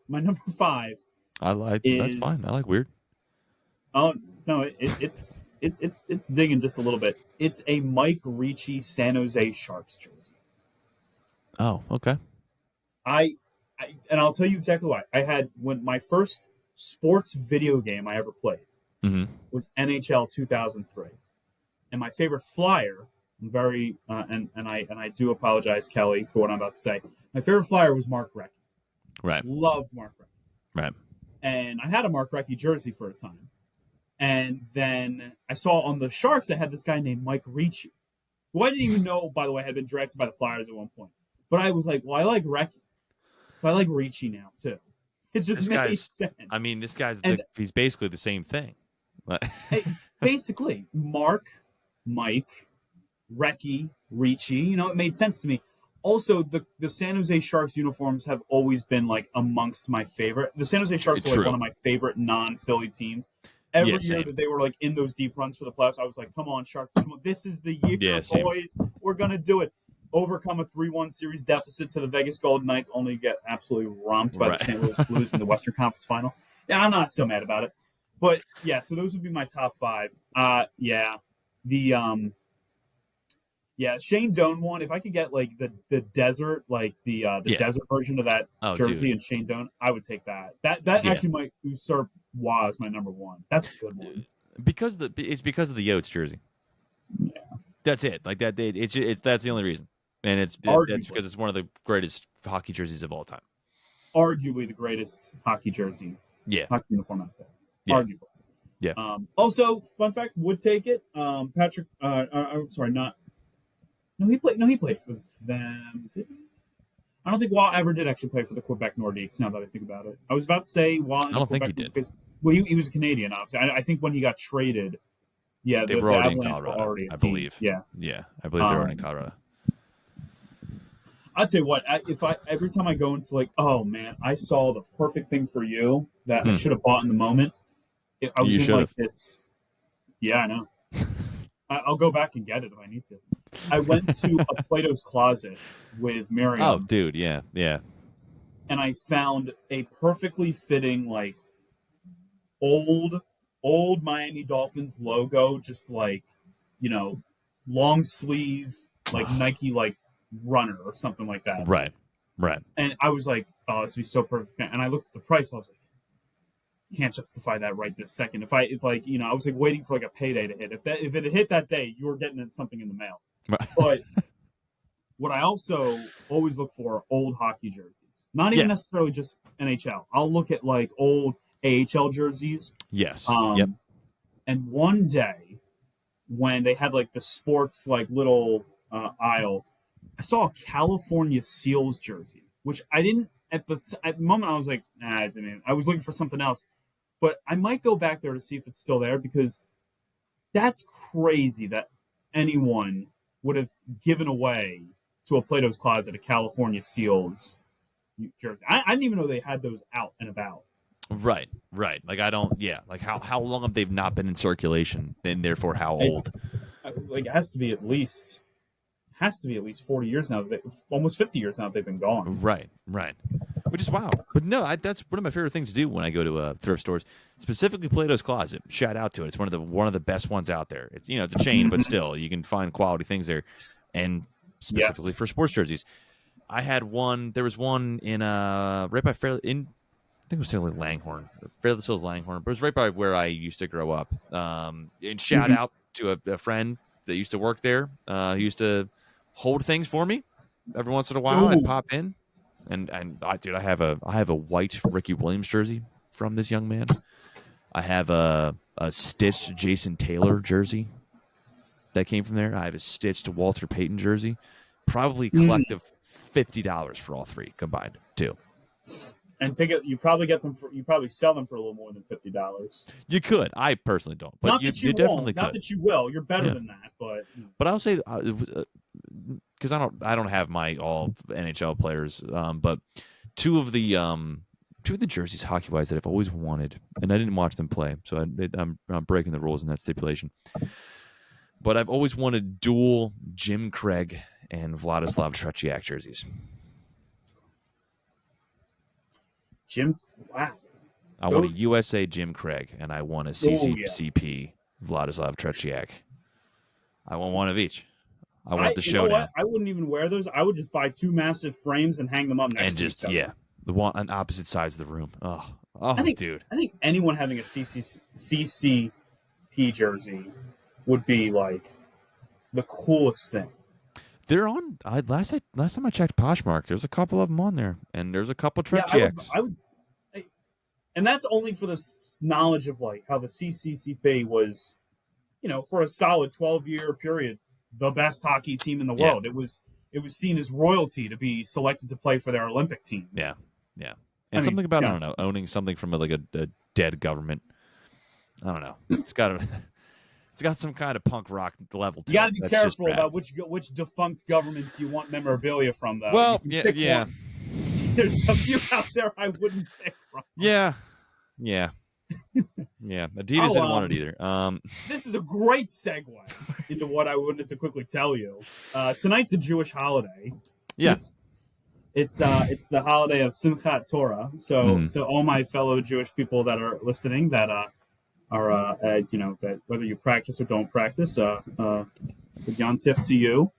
My number 5 that's fine. I like weird. Oh no, it's digging just a little bit. It's a Mike Ricci San Jose Sharks jersey. Oh, okay. And I'll tell you exactly why. I had when my first sports video game I ever played was NHL 2003, and my favorite Flyer. I'm very and I do apologize, Kelly, for what I'm about to say. My favorite Flyer was Mark Recchi. Right. Loved Mark Recchi. Right. And I had a Mark Recchi jersey for a time. And then I saw on the Sharks, I had this guy named Mike Ricci, who I didn't even know, by the way, had been drafted by the Flyers at one point. But I was like, well, I like Recchi. So I like Ricci now, too. It just made sense. I mean, this guy's, he's basically the same thing. Basically, Mark, Mike, Recchi, Ricci, it made sense to me. Also, the San Jose Sharks uniforms have always been, like, amongst my favorite. The San Jose Sharks are, like, one of my favorite non-Philly teams. Every year that they were like in those deep runs for the playoffs, I was like, "Come on, Sharks! Come on. This is the year, boys. We're gonna do it." Overcome a 3-1 series deficit to the Vegas Golden Knights, only to get absolutely romped by the St. Louis Blues in the Western Conference Final. Yeah, I'm not so mad about it. But yeah, so those would be my top 5. Shane Doan one. If I could get like the desert, like the desert version of that jersey and Shane Doan, I would take that. That actually might usurp as my number 1. That's a good one. It's because of the Yotes jersey. Yeah, that's it. Like that. It's that's the only reason, and that's because it's one of the greatest hockey jerseys of all time. Arguably the greatest hockey jersey. Yeah, hockey uniform out there. Yeah. Arguably. Yeah. Also, fun fact: would take it. Patrick. I'm sorry, not. No, he played for them. Did he? I don't think Waugh ever did actually play for the Quebec Nordiques, now that I think about it. I was about to say Waugh. I don't think he did. Well, he was a Canadian, obviously. I think when he got traded, they were already in Colorado, I believe. Yeah, I believe they were in Colorado. I'd say what every time I go into like, oh man, I saw the perfect thing for you that I should have bought in the moment. I was in like this. Yeah, I know. I'll go back and get it if I need to. I went to a Plato's Closet with Miriam. Oh, dude, yeah. And I found a perfectly fitting, like, old Miami Dolphins logo, just like, long sleeve, like Nike, like runner or something like that. Right. And I was like, oh, this would be so perfect. And I looked at the price. I was like, can't justify that right this second. I was like waiting for like a payday to hit. If it had hit that day, you were getting something in the mail. Right. But what I also always look for are old hockey jerseys. Not even necessarily just NHL. I'll look at like old AHL jerseys. Yes. And one day when they had like the sports like little aisle, I saw a California Seals jersey, which I didn't at the moment. I was like, nah, I didn't. I was looking for something else. But I might go back there to see if it's still there because that's crazy that anyone would have given away to a Plato's Closet a California Seals jersey. I didn't even know they had those out and about. Right. Like I don't. Yeah. Like how long have they not been in circulation? And therefore, how old? Like it has to be at least 40 years now. Almost 50 years now that they've been gone. Right. Which is wow. But no, that's one of my favorite things to do when I go to thrift stores, specifically Plato's Closet. Shout out to it. It's one of the best ones out there. It's it's a chain, but still you can find quality things there, and specifically for sports jerseys. I had one. There was one in right by Fairly in. I think it was still Langhorne, Fairly Hills Langhorne, but it was right by where I used to grow up. And shout out to a friend that used to work there. He used to hold things for me every once in a while. I'd pop in, and I have a white Ricky Williams jersey from this young man. I have a stitched Jason Taylor jersey that came from there. I have a stitched Walter Payton jersey. Probably collective $50 for all three combined too. And you probably sell them for a little more than $50. You could. I personally don't, but not that you definitely won't. could. Not that you will. You're better than that, but. But I'll say, because I don't have my all NHL players, but two of the jerseys hockey wise that I've always wanted, and I didn't watch them play, so I'm breaking the rules in that stipulation. But I've always wanted dual Jim Craig and Vladislav Tretiak jerseys. Wow. I want a USA Jim Craig, and I want a CCCP Vladislav Tretiak. I want one of each. I want the showdown. You know what? I wouldn't even wear those. I would just buy 2 massive frames and hang them up next to each other. Yeah, the one on opposite sides of the room. Dude. I think anyone having a CCP jersey would be like the coolest thing. They're on. Last time I checked Poshmark, there's a couple of them on there, and there's a couple Tretiaks. And that's only for the knowledge of like how the CCCP was, for a solid 12-year period, the best hockey team in the world. It was seen as royalty to be selected to play for their Olympic team. Yeah. And something about I don't know, owning something from a dead government. I don't know. It's got some kind of punk rock level to it. You got to be careful about which defunct governments you want memorabilia from, though. Well, yeah. There's a few out there I wouldn't pick from. Yeah. Adidas didn't want it either. This is a great segue into what I wanted to quickly tell you. Tonight's a Jewish holiday. Yes. It's the holiday of Simchat Torah. So to all my fellow Jewish people that are listening, that that whether you practice or don't practice, good Yontif to you.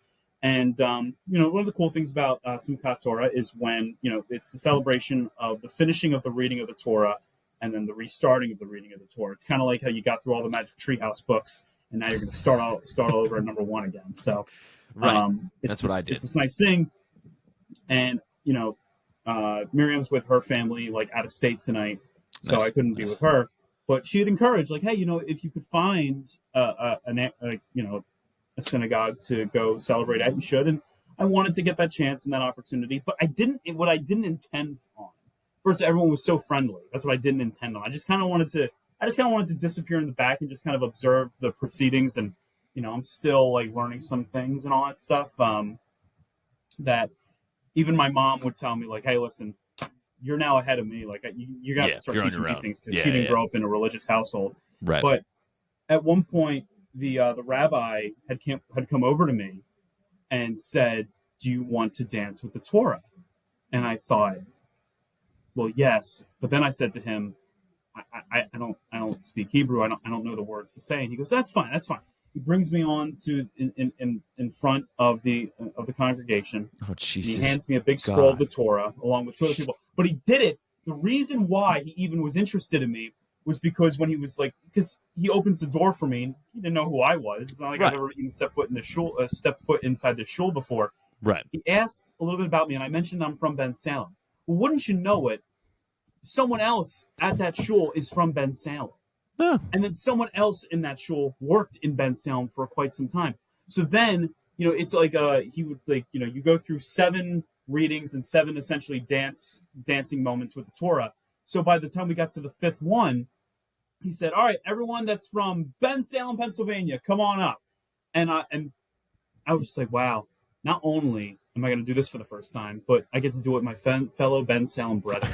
And one of the cool things about Simchat Torah is when it's the celebration of the finishing of the reading of the Torah, and then the restarting of the reading of the Torah. It's kind of like how you got through all the Magic Treehouse books, and now you're going to start all over at number 1 again. So, that's what I did. It's this nice thing, and Miriam's with her family, like out of state tonight, so I couldn't be with her. But she had encouraged, like, hey, if you could find a synagogue to go celebrate at, you should. And I wanted to get that chance and that opportunity, but I didn't. What I didn't intend on. First, everyone was so friendly. That's what I didn't intend on. I just kind of wanted to disappear in the back and just kind of observe the proceedings. And I'm still like learning some things and all that stuff. That even my mom would tell me, like, hey, listen, you're now ahead of me. Like, you got to start teaching me things because she didn't grow up in a religious household. Right. But at one point, the rabbi had come over to me and said, "Do you want to dance with the Torah?" And I thought, well, yes. But then I said to him, I don't speak Hebrew. I don't know the words to say. And he goes, that's fine. He brings me on to in front of the congregation. Oh, Jesus! He hands me a big scroll of the Torah along with 2 other people. But he did it. The reason why he even was interested in me was because when he was because he opens the door for me. And he didn't know who I was. It's not like I've ever even stepped foot inside the shul before. Right. He asked a little bit about me, and I mentioned I'm from Ben Salem. Well, wouldn't you know it? Someone else at that shul is from Ben Salem. Oh. And then someone else in that shul worked in Ben Salem for quite some time. So then, it's like he would you go through 7 readings and 7 essentially dancing moments with the Torah. So by the time we got to the 5th one, he said, all right, everyone that's from Ben Salem, Pennsylvania, come on up. And I was just like, wow, not only am I going to do this for the first time, but I get to do it with my fellow Ben Salem brethren.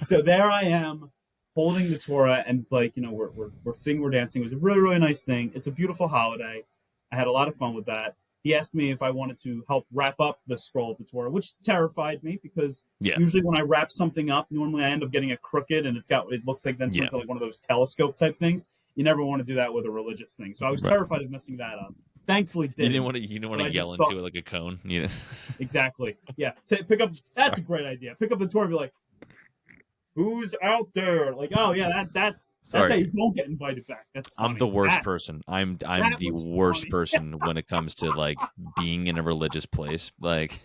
So there I am, holding the Torah, and we're singing, we're dancing. It was a really, really nice thing. It's a beautiful holiday. I had a lot of fun with that. He asked me if I wanted to help wrap up the scroll of the Torah, which terrified me because usually when I wrap something up, normally I end up getting it crooked and it looks like then turns into like one of those telescope type things. You never want to do that with a religious thing. So I was terrified of messing that up. Thankfully, you didn't want to yell into it like a cone. Exactly. Yeah. Pick up. That's a great idea. Pick up the Torah and be like, who's out there? Like, oh yeah, that's how you don't get invited back. That's funny. I'm the worst person. I'm the worst person when it comes to like being in a religious place. Like,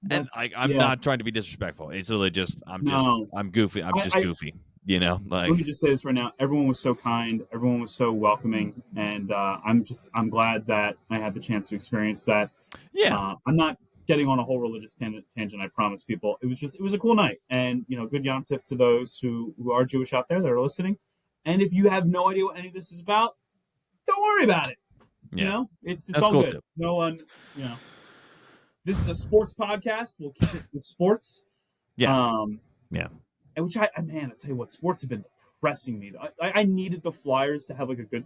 and I'm not trying to be disrespectful. It's really just I'm goofy. I'm just goofy. Like, let me just say this right now. Everyone was so kind. Everyone was so welcoming, and I'm glad that I had the chance to experience that. Yeah, I'm not getting on a whole religious tangent. I promise people. It was a cool night, and good Yontif to those who are Jewish out there that are listening. And if you have no idea what any of this is about, don't worry about it. Yeah. It's all cool good. Too. No one, this is a sports podcast. We'll keep it with sports. Yeah. And which I tell you what, sports have been depressing me. I needed the Flyers to have like a good,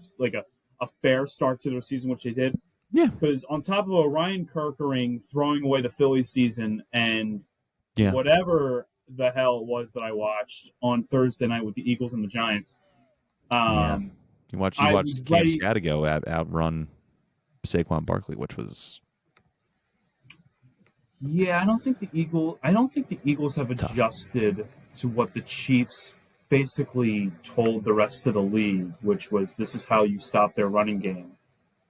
a fair start to their season, which they did. Yeah. Because on top of Orion Kerkering throwing away the Phillies season and whatever the hell it was that I watched on Thursday night with the Eagles and the Giants. You watched Cam Scattigo outrun Saquon Barkley, which was I don't think the Eagles have adjusted to what the Chiefs basically told the rest of the league, which was this is how you stop their running game.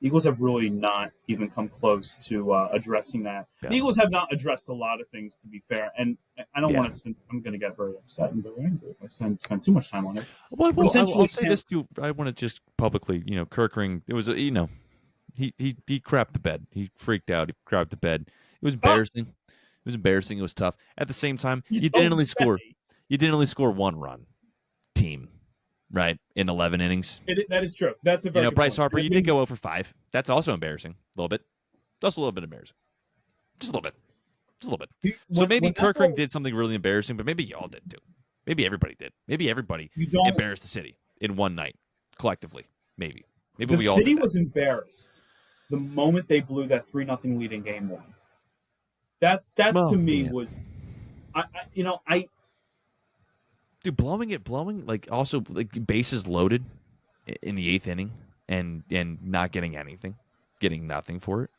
Eagles have really not even come close to addressing that. Yeah. The Eagles have not addressed a lot of things, to be fair, and I don't want to spend. I'm going to get very upset and very angry if I spend too much time on it. Well, I'll say this too. I want to just publicly, Kerkering. It was, he crapped the bed. He freaked out. He crapped the bed. It was embarrassing. It was embarrassing. It was tough. At the same time, you didn't only score one run, team. Right, in 11 innings. That is true. That's a very good Bryce point. Harper, you did go 0 for 5. That's also embarrassing. A little bit. It's also a little bit embarrassing. Just a little bit. So maybe Kerkering did something really embarrassing, but maybe y'all did too. Maybe everybody did. Maybe everybody embarrassed the city in one night, collectively. Maybe we all did. The city was embarrassed the moment they blew that 3-0 lead in game 1. That to me was, Dude, blowing also bases loaded in the 8th inning and not getting anything, getting nothing for it,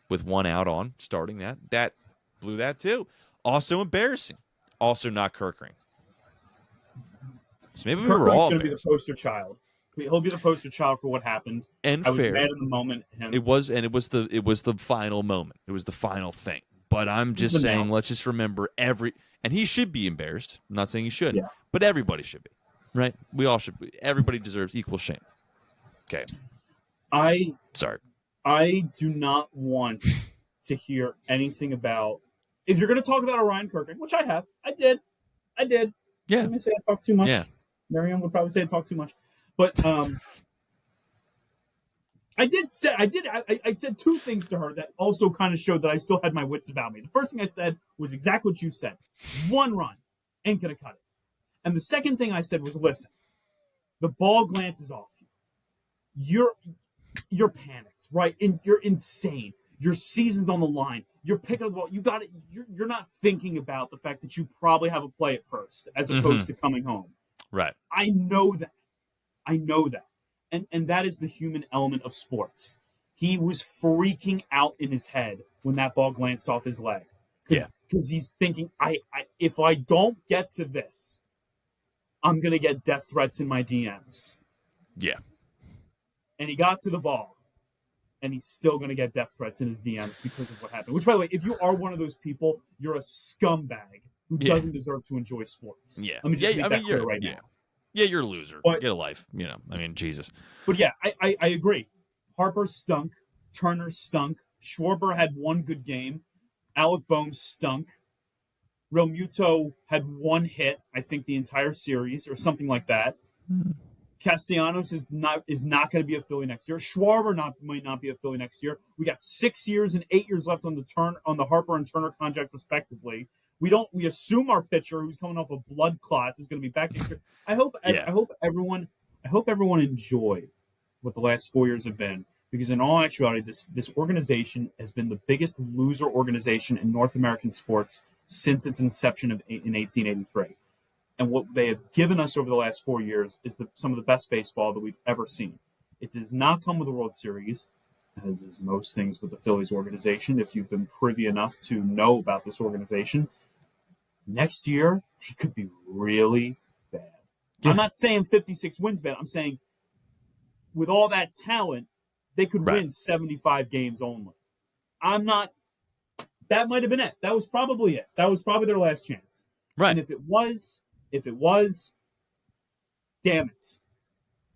with one out on starting that blew that too. Also embarrassing. Also not Kerkering. So maybe we were all going to be the poster child. He'll be the poster child for what happened. And I was mad in the moment. It was the final moment. It was the final thing. But I'm just saying, let's just remember and he should be embarrassed. I'm not saying he shouldn't, but everybody should be, right? We all should be. Everybody deserves equal shame. Okay. I do not want to hear anything about, if you're going to talk about Orion Kerkering, which I did. Yeah. I may say I talked too much. Yeah. Miriam would probably say I talked too much. But I said two things to her that also kind of showed that I still had my wits about me. The first thing I said was exactly what you said. One run ain't going to cut it. And the second thing I said was, listen, the ball glances off you. You're panicked, right? And you're insane. Your season's on the line. You're picking up the ball. You got it. You're not thinking about the fact that you probably have a play at first as opposed to coming home. Right. I know that. And that is the human element of sports. He was freaking out in his head when that ball glanced off his leg. Because he's thinking, if I don't get to this, I'm going to get death threats in my DMs. Yeah. And he got to the ball, and he's still going to get death threats in his DMs because of what happened. Which, by the way, if you are one of those people, you're a scumbag who doesn't deserve to enjoy sports. Yeah. Let me just make that clear right now. Yeah, you're a loser. Get a life. Jesus. But yeah, I agree. Harper stunk. Turner stunk. Schwarber had one good game. Alec Boehm stunk. Real Muto had one hit, I think, the entire series or something like that. Castellanos is not going to be a Philly next year. Schwarber might not be a Philly next year. We got 6 years and 8 years left on the Harper and Turner contract respectively. We assume our pitcher who's coming off of blood clots is going to be back next year. I hope everyone enjoyed what the last 4 years have been, because in all actuality, this organization has been the biggest loser organization in North American sports since its inception in 1883. And what they have given us over the last 4 years is some of the best baseball that we've ever seen. It does not come with a World Series, as is most things with the Phillies organization. If you've been privy enough to know about this organization, next year they could be really bad. Yeah. I'm not saying 56 wins bad. I'm saying with all that talent, they could win 75 games only. That might have been it. That was probably it. That was probably their last chance. Right. And if it was, damn it.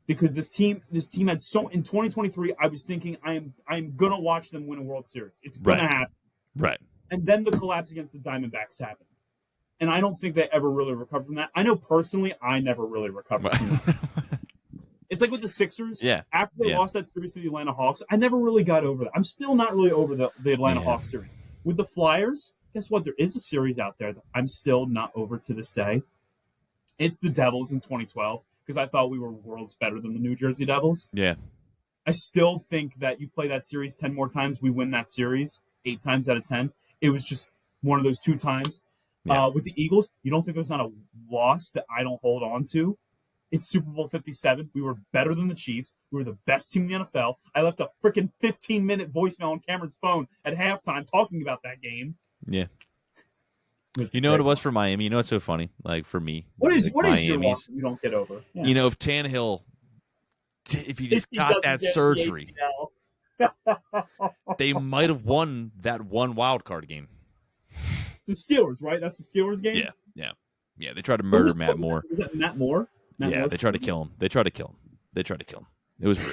Because this team had in 2023, I was thinking I'm gonna watch them win a World Series. It's gonna happen. Right. And then the collapse against the Diamondbacks happened. And I don't think they ever really recovered from that. I know personally I never really recovered from that. It's like with the Sixers. Yeah. After they lost that series to the Atlanta Hawks, I never really got over that. I'm still not really over the Atlanta Hawks series. With the Flyers, guess what? There is a series out there that I'm still not over to this day. It's the Devils in 2012, because I thought we were worlds better than the New Jersey Devils. Yeah. I still think that you play that series 10 more times, we win that series 8 times out of 10. It was just one of those 2 times. Yeah. With the Eagles, you don't think there's not a loss that I don't hold on to? It's Super Bowl 57. We were better than the Chiefs. We were the best team in the NFL. I left a freaking 15-minute voicemail on Cameron's phone at halftime talking about that game. Yeah. You know what it was for Miami? You know what's so funny? Like for me, what is your loss you don't get over? Yeah. You know, if Tannehill, if he just got that surgery, they might have won that one wild card game. It's the Steelers, right? That's the Steelers game? Yeah. They tried to murder Matt Moore. Was that Matt Moore? They tried to kill him. They tried to kill him. It was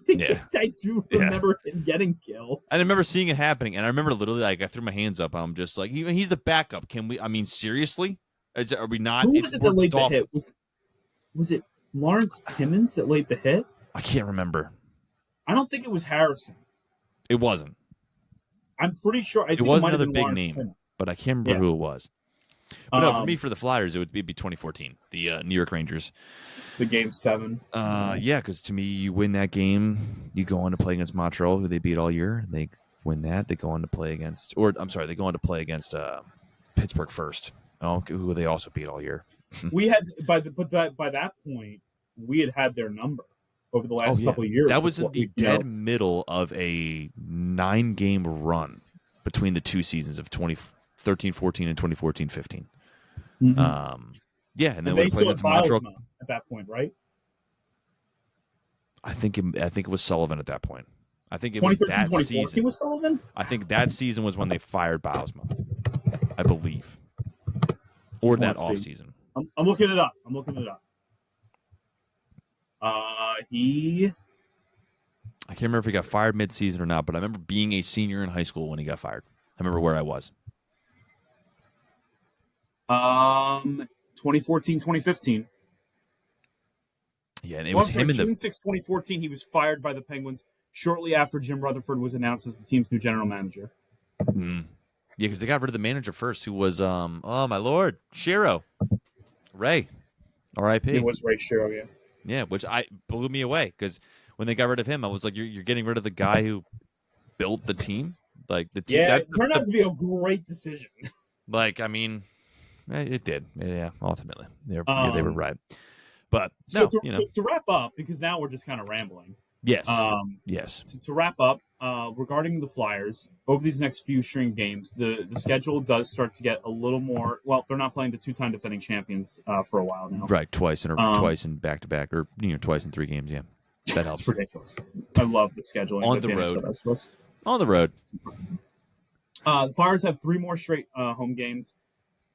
rude. I do remember him getting killed. I remember seeing it happening, and I remember literally, like, I threw my hands up. I'm just like, he's the backup. Can we? I mean, seriously? Are we not? Who was it that laid the hit? Was it Lawrence Timmons that laid the hit? I can't remember. I don't think it was Harrison. It wasn't. I'm pretty sure. It was another big name, Timmons. But I can't remember who it was. But no, for me, for the Flyers, it would be 2014, the New York Rangers. The Game 7. Because to me, you win that game, you go on to play against Montreal, who they beat all year. They win that. They go on to play against, they go on to play against Pittsburgh first, who they also beat all year. We had by that point, we had their number over the last couple of years. That was in the dead middle of a 9-game run between the 2 seasons of 2013-14 and 2014-15. Mm-hmm. And then they still had Montreal at that point, right? I think it was Sullivan at that point. I think it was that season. Was Sullivan? I think that season was when they fired Bylsma, I believe, or that off season. I'm looking it up. I can't remember if he got fired mid-season or not, but I remember being a senior in high school when he got fired. I remember where I was. 2014, 2015. Yeah, and it was him in June 6, 2014, he was fired by the Penguins shortly after Jim Rutherford was announced as the team's new general manager. Mm. Yeah, because they got rid of the manager first, who was, oh, my Lord, Shiro. Ray. R.I.P. It was Ray Shiro, yeah. Yeah, which blew me away, because when they got rid of him, I was like, you're getting rid of the guy who built the team? Like the team. Yeah, it turned out to be a great decision. Like, I mean, it did. Yeah, ultimately. They were right. But to wrap up, because now we're just kind of rambling. Yes. Yes. To wrap up, regarding the Flyers, over these next few string games, the schedule does start to get a little more. Well, they're not playing the 2-time defending champions for a while now. Right, twice in back-to-back, or twice in 3 games. Yeah, that helps. It's ridiculous. I love the scheduling on the road. On the road. The Flyers have 3 more straight home games.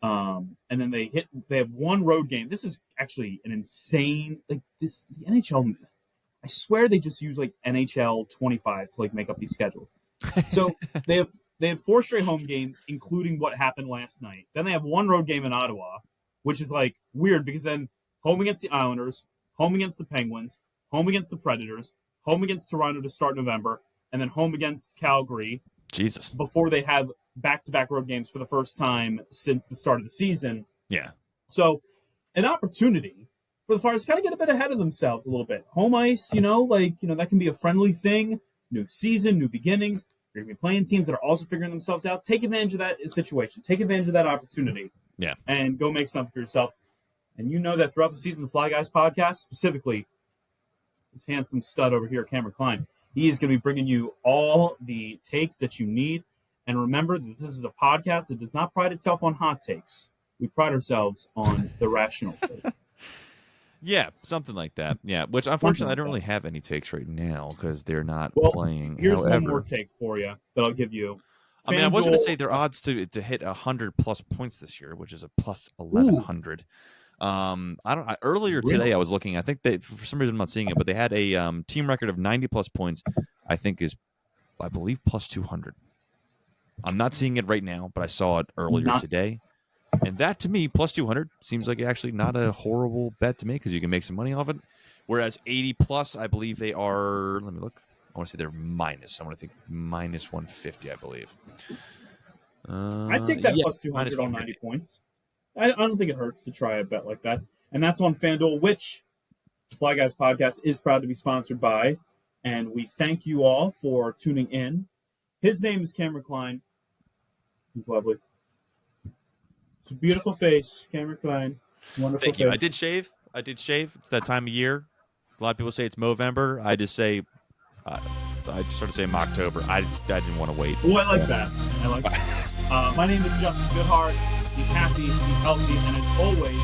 And then they have 1 road game. This is actually an insane, the NHL. I swear they just use NHL 25 to make up these schedules. So they have 4 straight home games, including what happened last night. Then they have 1 road game in Ottawa, which is weird because then home against the Islanders, home against the Penguins, home against the Predators, home against Toronto to start November, and then home against Calgary. Jesus. Before they have back-to-back road games for the first time since the start of the season. Yeah. So an opportunity for the Flyers to kind of get a bit ahead of themselves a little bit. Home ice, that can be a friendly thing. New season, new beginnings. You're going to be playing teams that are also figuring themselves out. Take advantage of that situation. Take advantage of that opportunity. Yeah. And go make something for yourself. And you know that throughout the season, the Fly Guys podcast, specifically this handsome stud over here, Cameron Klein, he is going to be bringing you all the takes that you need. And remember that this is a podcast that does not pride itself on hot takes. We pride ourselves on the rational take. Yeah, something like that. Yeah, which unfortunately I don't really have any takes right now because they're not playing. Here's one more take for you that I'll give you. I mean, I was going to say their odds to hit 100+ points this year, which is a plus 1,100. Earlier today I was looking. I think they, for some reason I'm not seeing it, but they had a team record of 90+ points. I believe plus 200. I'm not seeing it right now, but I saw it earlier today. And that, to me, plus 200 seems like actually not a horrible bet to make because you can make some money off it. Whereas 80+, I believe they are, let me look. I want to say they're minus. I want to think minus 150, I believe. I'd take that plus 200 on 90 points. I don't think it hurts to try a bet like that. And that's on FanDuel, which the Fly Guys podcast is proud to be sponsored by. And we thank you all for tuning in. His name is Cameron Klein. He's lovely. It's a beautiful face, Cameron Klein. Wonderful Thank you. face. I did shave. It's that time of year. A lot of people say it's Movember. I just say, I just sort of say October. I didn't want to wait. Oh, I like that. I like that. My name is Justin Goodhart. Be happy, be healthy, and as always,